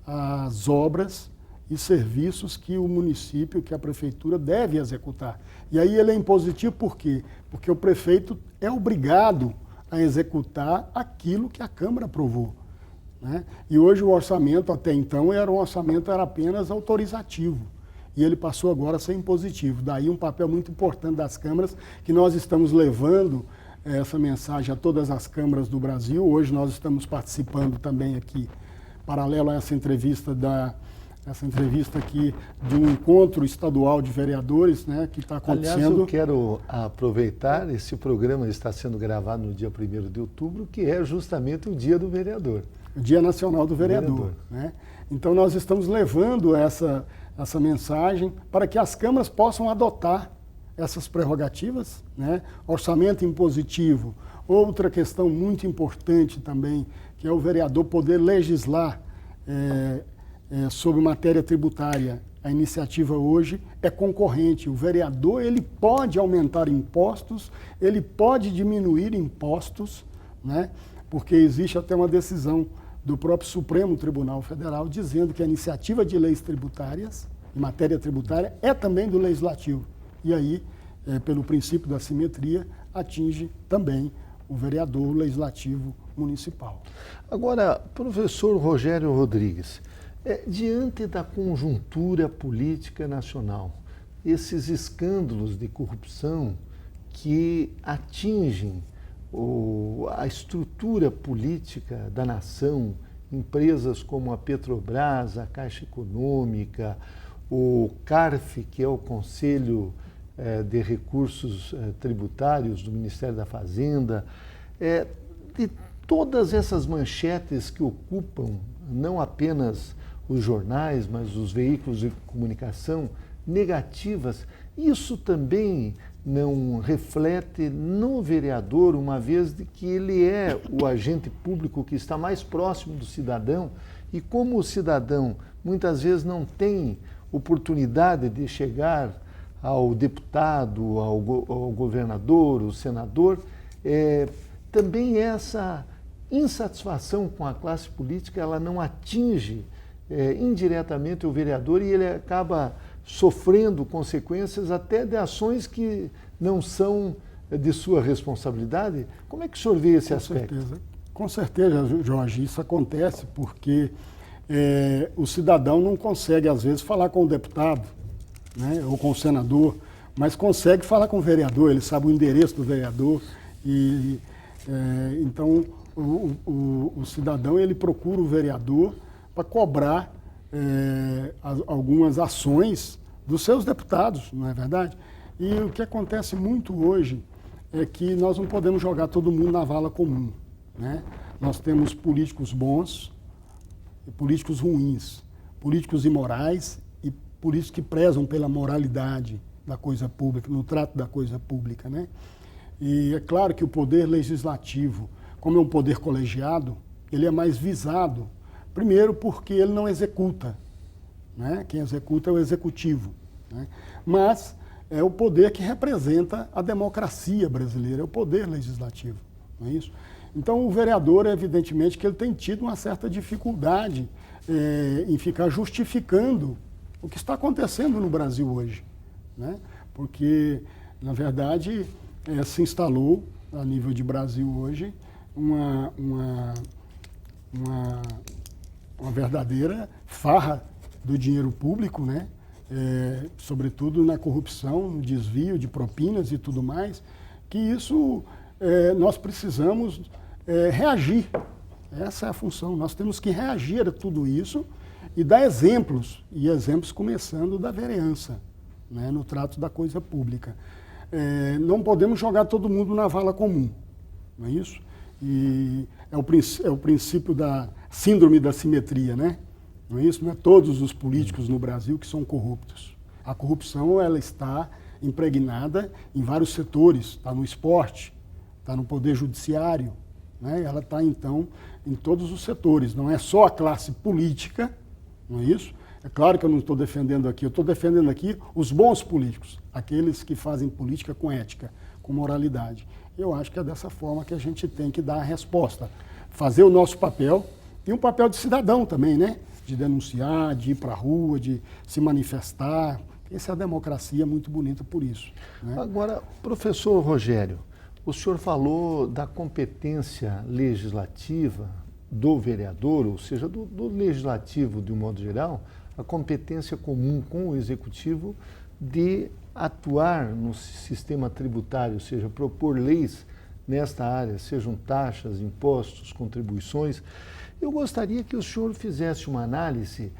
as obras e serviços que o município, que a prefeitura deve executar. E aí ele é impositivo por quê? Porque o prefeito é obrigado a executar aquilo que a Câmara aprovou, né? E hoje o orçamento, até então, era apenas autorizativo. E ele passou agora a ser impositivo. Daí um papel muito importante das câmaras, que nós estamos levando essa mensagem a todas as câmaras do Brasil. Hoje nós estamos participando também aqui, paralelo a essa entrevista aqui de um encontro estadual de vereadores, né, que está acontecendo. Aliás, eu quero aproveitar, esse programa está sendo gravado no dia 1º de outubro, que é justamente o Dia do Vereador. O Dia Nacional do Vereador. Né? Então nós estamos levando essa mensagem para que as câmaras possam adotar essas prerrogativas, né? Orçamento impositivo. Outra questão muito importante também, que é o vereador poder legislar sobre matéria tributária. A iniciativa hoje é concorrente. O vereador ele pode aumentar impostos, ele pode diminuir impostos, né? Porque existe até uma decisão do próprio Supremo Tribunal Federal, dizendo que a iniciativa de leis tributárias, em matéria tributária, é também do Legislativo. E aí, pelo princípio da simetria, atinge também o vereador legislativo municipal. Agora, professor Rogério Rodrigues, diante da conjuntura política nacional, esses escândalos de corrupção que atingem a estrutura política da nação, empresas como a Petrobras, a Caixa Econômica, o CARF, que é o Conselho de Recursos Tributários do Ministério da Fazenda, de todas essas manchetes que ocupam não apenas os jornais, mas os veículos de comunicação negativas, isso também não reflete no vereador, uma vez de que ele é o agente público que está mais próximo do cidadão, e como o cidadão muitas vezes não tem oportunidade de chegar ao deputado, ao governador, ao senador, também essa insatisfação com a classe política, ela não atinge indiretamente o vereador, e ele acaba sofrendo consequências até de ações que não são de sua responsabilidade. Como é que o senhor vê esse aspecto? Com certeza, Jorge, isso acontece porque o cidadão não consegue, às vezes, falar com o deputado, né, ou com o senador, mas consegue falar com o vereador, ele sabe o endereço do vereador, e então o cidadão ele procura o vereador para cobrar algumas ações dos seus deputados, não é verdade? E o que acontece muito hoje é que nós não podemos jogar todo mundo na vala comum, né? Nós temos políticos bons e políticos ruins, políticos imorais e políticos que prezam pela moralidade da coisa pública, no trato da coisa pública, né? E é claro que o poder legislativo, como é um poder colegiado, ele é mais visado. Primeiro porque ele não executa, né? Quem executa é o executivo, né? Mas é o poder que representa a democracia brasileira, é o poder legislativo, não é isso? Então o vereador, evidentemente, que ele tem tido uma certa dificuldade em ficar justificando o que está acontecendo no Brasil hoje, né? Porque, na verdade, se instalou, a nível de Brasil hoje, uma verdadeira farra do dinheiro público, né? Sobretudo na corrupção, no desvio de propinas e tudo mais, que isso nós precisamos reagir. Essa é a função, nós temos que reagir a tudo isso e dar exemplos, e exemplos começando da vereança, né? No trato da coisa pública. Não podemos jogar todo mundo na vala comum, não é isso? E é o princípio da síndrome da simetria, né? Não é isso? Não é todos os políticos no Brasil que são corruptos. A corrupção, ela está impregnada em vários setores, está no esporte, está no poder judiciário, né? Ela está, então, em todos os setores. Não é só a classe política, não é isso? É claro que eu não estou defendendo aqui, eu estou defendendo aqui os bons políticos, aqueles que fazem política com ética, com moralidade. Eu acho que é dessa forma que a gente tem que dar a resposta. Fazer o nosso papel e um papel de cidadão também, né? De denunciar, de ir para a rua, de se manifestar. Essa é a democracia muito bonita por isso, né? Agora, professor Rogério, o senhor falou da competência legislativa do vereador, ou seja, do legislativo de um modo geral, a competência comum com o executivo de atuar no sistema tributário, ou seja, propor leis nesta área, sejam taxas, impostos, contribuições. Eu gostaria que o senhor fizesse uma análise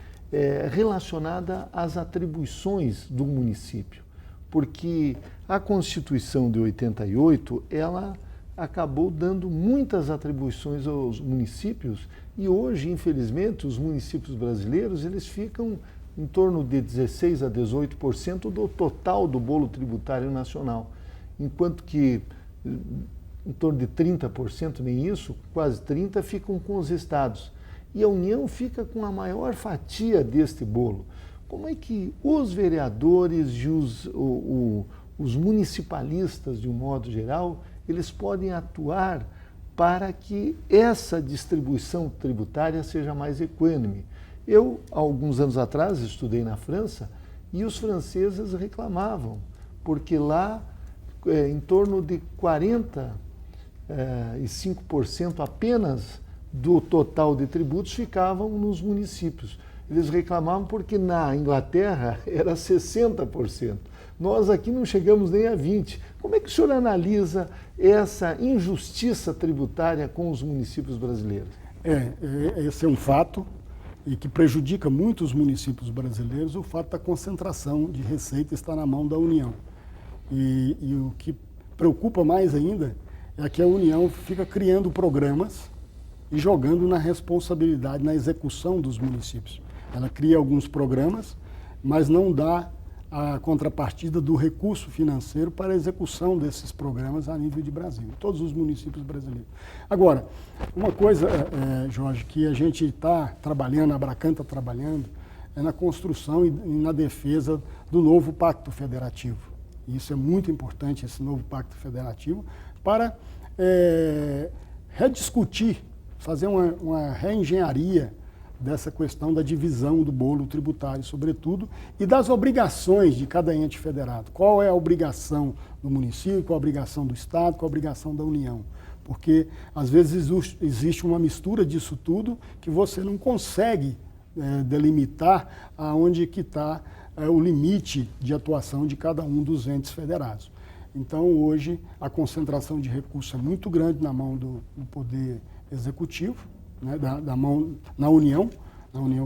relacionada às atribuições do município, porque a Constituição de 88, ela acabou dando muitas atribuições aos municípios e hoje, infelizmente, os municípios brasileiros, eles ficam em torno de 16% a 18% do total do bolo tributário nacional, enquanto que em torno de 30%, nem isso, quase 30%, ficam com os estados. E a União fica com a maior fatia deste bolo. Como é que os vereadores e os municipalistas, de um modo geral, eles podem atuar para que essa distribuição tributária seja mais equânime. Eu, há alguns anos atrás, estudei na França e os franceses reclamavam, porque lá em torno de 45% apenas do total de tributos ficavam nos municípios. Eles reclamavam porque na Inglaterra era 60%. Nós aqui não chegamos nem a 20%. Como é que o senhor analisa essa injustiça tributária com os municípios brasileiros? Esse é um fato e que prejudica muito os municípios brasileiros, o fato da concentração de receita está na mão da União. E o que preocupa mais ainda é que a União fica criando programas e jogando na responsabilidade, na execução dos municípios. Ela cria alguns programas, mas não dá a contrapartida do recurso financeiro para a execução desses programas a nível de Brasil, em todos os municípios brasileiros. Agora, uma coisa, Jorge, que a gente está trabalhando, a Abracan está trabalhando, é na construção e na defesa do novo Pacto Federativo. E isso é muito importante, esse novo Pacto Federativo, para rediscutir, fazer uma reengenharia dessa questão da divisão do bolo tributário, sobretudo, e das obrigações de cada ente federado. Qual é a obrigação do município, qual a obrigação do Estado, qual a obrigação da União? Porque, às vezes, existe uma mistura disso tudo que você não consegue delimitar aonde que está o limite de atuação de cada um dos entes federados. Então, hoje, a concentração de recursos é muito grande na mão do Poder Executivo, né, na União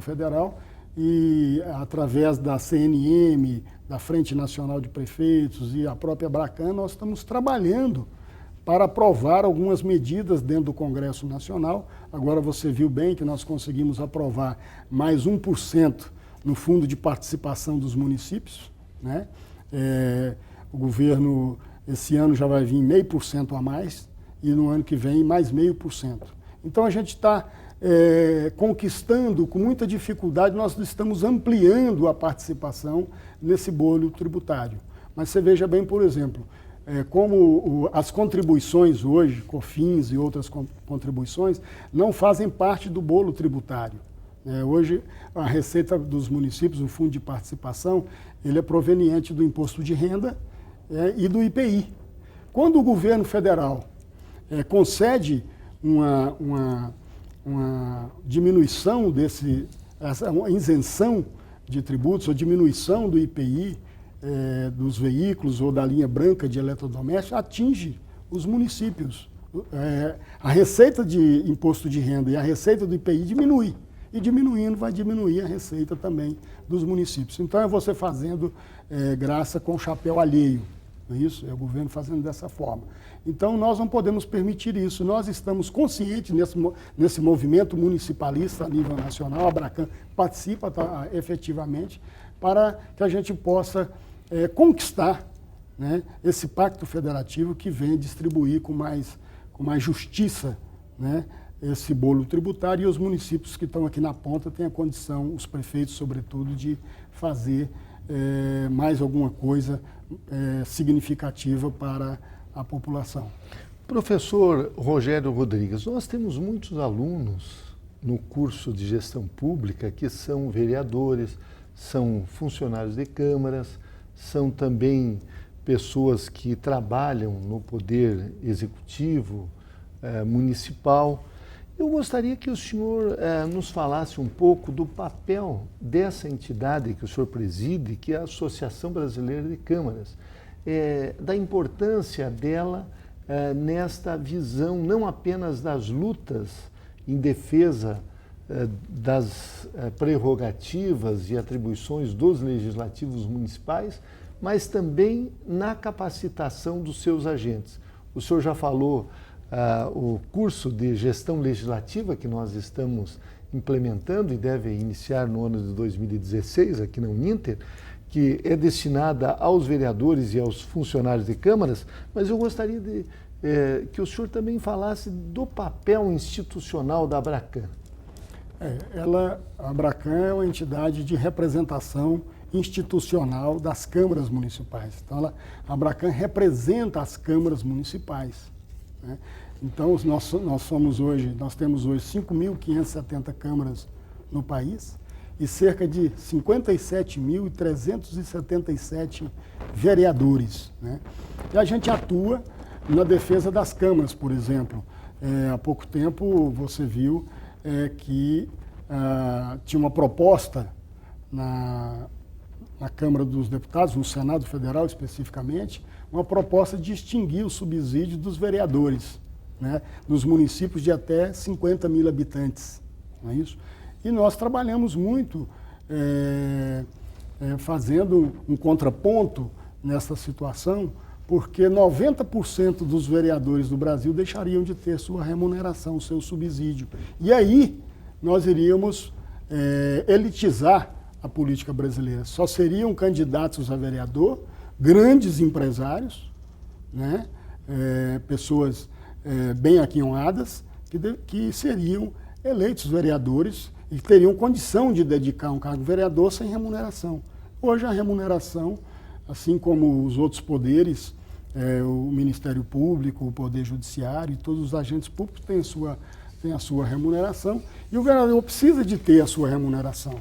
Federal, e através da CNM, da Frente Nacional de Prefeitos e a própria Abracan, nós estamos trabalhando para aprovar algumas medidas dentro do Congresso Nacional. Agora você viu bem que nós conseguimos aprovar mais 1% no Fundo de Participação dos Municípios, né? O governo esse ano já vai vir 0,5% a mais e no ano que vem mais 0,5%. Então a gente está conquistando com muita dificuldade, nós estamos ampliando a participação nesse bolo tributário. Mas você veja bem, por exemplo, como as contribuições hoje, COFINS e outras contribuições, não fazem parte do bolo tributário. Hoje a receita dos municípios, o fundo de participação, ele é proveniente do imposto de renda e do IPI. Quando o governo federal concede uma diminuição uma isenção de tributos ou diminuição do IPI dos veículos ou da linha branca de eletrodomésticos, atinge os municípios. A receita de imposto de renda e a receita do IPI diminui. E diminuindo, vai diminuir a receita também dos municípios. Então é você fazendo graça com chapéu alheio. Não é isso? É o governo fazendo dessa forma. Então, nós não podemos permitir isso. Nós estamos conscientes nesse movimento municipalista a nível nacional. A Abracan participa efetivamente para que a gente possa conquistar, né, esse pacto federativo que vem distribuir com mais justiça, né, esse bolo tributário, e os municípios que estão aqui na ponta têm a condição, os prefeitos sobretudo, de fazer mais alguma coisa significativa para a população. Professor Rogério Rodrigues, nós temos muitos alunos no curso de gestão pública que são vereadores, são funcionários de câmaras, são também pessoas que trabalham no poder executivo municipal. Eu gostaria que o senhor nos falasse um pouco do papel dessa entidade que o senhor preside, que é a Associação Brasileira de Câmaras, da importância dela nesta visão não apenas das lutas em defesa das prerrogativas e atribuições dos legislativos municipais, mas também na capacitação dos seus agentes. O senhor já falou o curso de gestão legislativa que nós estamos implementando e deve iniciar no ano de 2016 aqui na Uninter, que é destinada aos vereadores e aos funcionários de câmaras, mas eu gostaria que o senhor também falasse do papel institucional da Abracan. A Abracan é uma entidade de representação institucional das câmaras municipais. Então, a Abracan representa as câmaras municipais, né? Então, nós temos hoje 5.570 câmaras no país e cerca de 57.377 vereadores, né? E a gente atua na defesa das câmaras, por exemplo. Há pouco tempo você viu que tinha uma proposta na Câmara dos Deputados, no Senado Federal especificamente, uma proposta de extinguir o subsídio dos vereadores, né, nos municípios de até 50 mil habitantes, não é isso? E nós trabalhamos muito fazendo um contraponto nessa situação, porque 90% dos vereadores do Brasil deixariam de ter sua remuneração, seu subsídio. E aí nós iríamos elitizar a política brasileira. Só seriam candidatos a vereador grandes empresários, né, pessoas bem aquinhoadas, que seriam eleitos vereadores e teriam condição de dedicar um cargo vereador sem remuneração. Hoje a remuneração, assim como os outros poderes, o Ministério Público, o Poder Judiciário e todos os agentes públicos têm a sua remuneração, e o vereador precisa de ter a sua remuneração,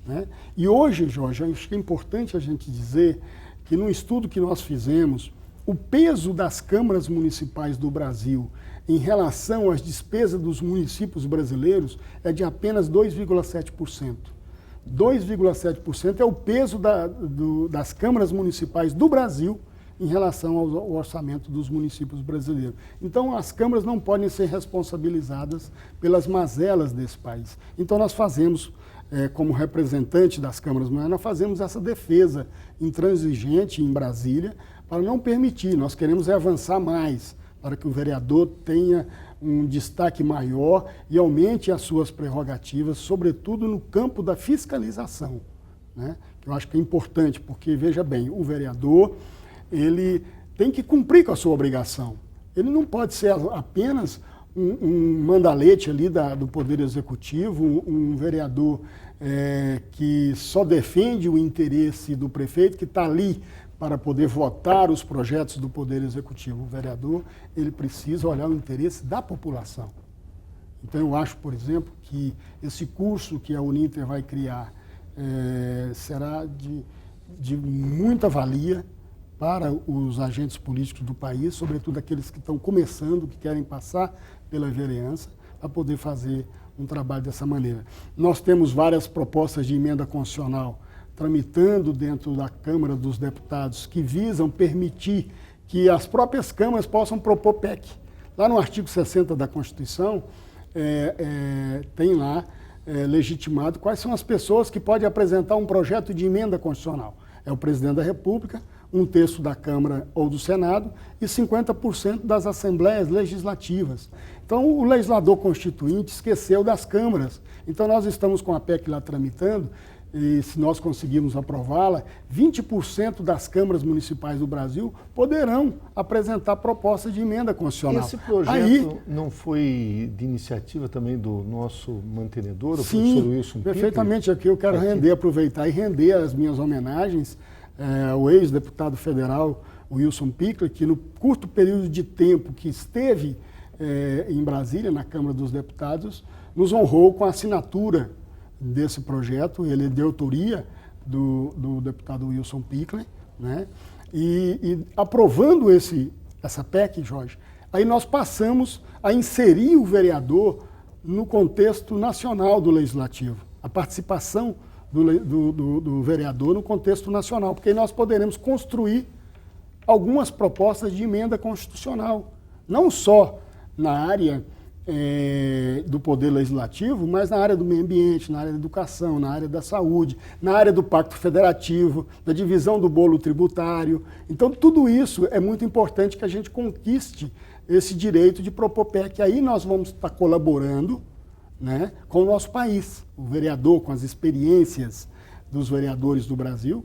né? E hoje, Jorge, acho que é importante a gente dizer que no estudo que nós fizemos, o peso das câmaras municipais do Brasil em relação às despesas dos municípios brasileiros é de apenas 2,7%. 2,7% é o peso das câmaras municipais do Brasil em relação ao orçamento dos municípios brasileiros. Então, as câmaras não podem ser responsabilizadas pelas mazelas desse país. Então, nós fazemos, como representante das câmaras municipais, nós fazemos essa defesa intransigente em Brasília para não permitir. Nós queremos avançar mais, para que o vereador tenha um destaque maior e aumente as suas prerrogativas, sobretudo no campo da fiscalização, né? Que eu acho que é importante, porque, veja bem, o vereador ele tem que cumprir com a sua obrigação. Ele não pode ser apenas um mandalete ali do Poder Executivo, um vereador que só defende o interesse do prefeito, que está ali para poder votar os projetos do Poder Executivo. O vereador, ele precisa olhar o interesse da população. Então, eu acho, por exemplo, que esse curso que a Uninter vai criar será de muita valia para os agentes políticos do país, sobretudo aqueles que estão começando, que querem passar pela vereança, para poder fazer um trabalho dessa maneira. Nós temos várias propostas de emenda constitucional tramitando dentro da Câmara dos Deputados que visam permitir que as próprias câmaras possam propor PEC. Lá no artigo 60 da Constituição, tem lá legitimado quais são as pessoas que podem apresentar um projeto de emenda constitucional. É o presidente da República, um terço da Câmara ou do Senado e 50% das assembleias legislativas. Então, o legislador constituinte esqueceu das câmaras. Então, nós estamos com a PEC lá tramitando, e se nós conseguirmos aprová-la, 20% das câmaras municipais do Brasil poderão apresentar propostas de emenda constitucional. Esse projeto não foi de iniciativa também do nosso mantenedor, o professor Wilson Pickler? Perfeitamente. Aqui eu quero aproveitar e render as minhas homenagens ao ex-deputado federal Wilson Pickler, que no curto período de tempo que esteve em Brasília, na Câmara dos Deputados, nos honrou com a assinatura desse projeto. Ele é de autoria do deputado Wilson Pickler, né? E aprovando essa PEC, Jorge, aí nós passamos a inserir o vereador no contexto nacional do legislativo, a participação do vereador no contexto nacional, porque aí nós poderemos construir algumas propostas de emenda constitucional, não só na área do Poder Legislativo, mas na área do meio ambiente, na área da educação, na área da saúde, na área do Pacto Federativo, da divisão do bolo tributário. Então, tudo isso é muito importante que a gente conquiste esse direito de propor PEC. Aí nós vamos estar colaborando, né, com o nosso país, o vereador, com as experiências dos vereadores do Brasil,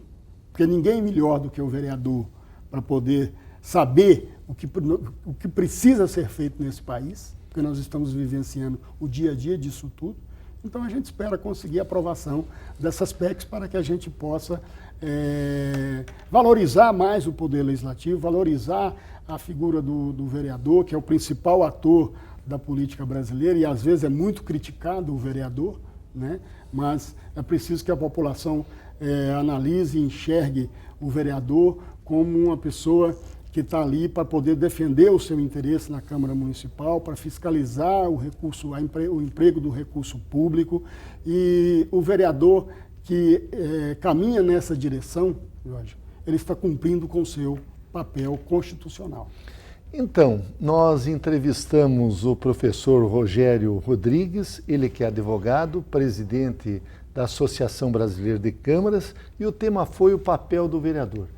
porque ninguém é melhor do que o vereador para poder saber o que precisa ser feito nesse país, porque nós estamos vivenciando o dia a dia disso tudo. Então a gente espera conseguir a aprovação dessas PECs para que a gente possa valorizar mais o poder legislativo, valorizar a figura do vereador, que é o principal ator da política brasileira, e às vezes é muito criticado o vereador, né? Mas é preciso que a população analise e enxergue o vereador como uma pessoa que está ali para poder defender o seu interesse na Câmara Municipal, para fiscalizar o emprego do recurso público, e o vereador que caminha nessa direção, Jorge, ele está cumprindo com o seu papel constitucional. Então, nós entrevistamos o professor Rogério Rodrigues, ele que é advogado, presidente da Associação Brasileira de Câmaras, e o tema foi o papel do vereador.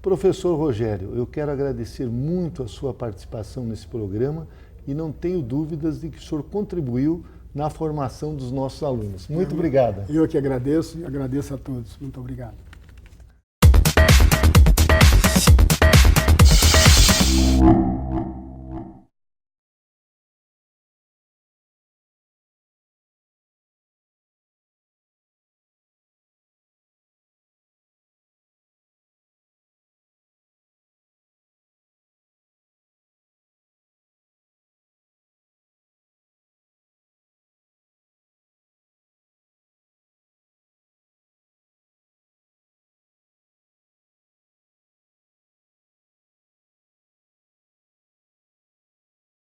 Professor Rogério, eu quero agradecer muito a sua participação nesse programa e não tenho dúvidas de que o senhor contribuiu na formação dos nossos alunos. Muito obrigado. Eu que agradeço e agradeço a todos. Muito obrigado.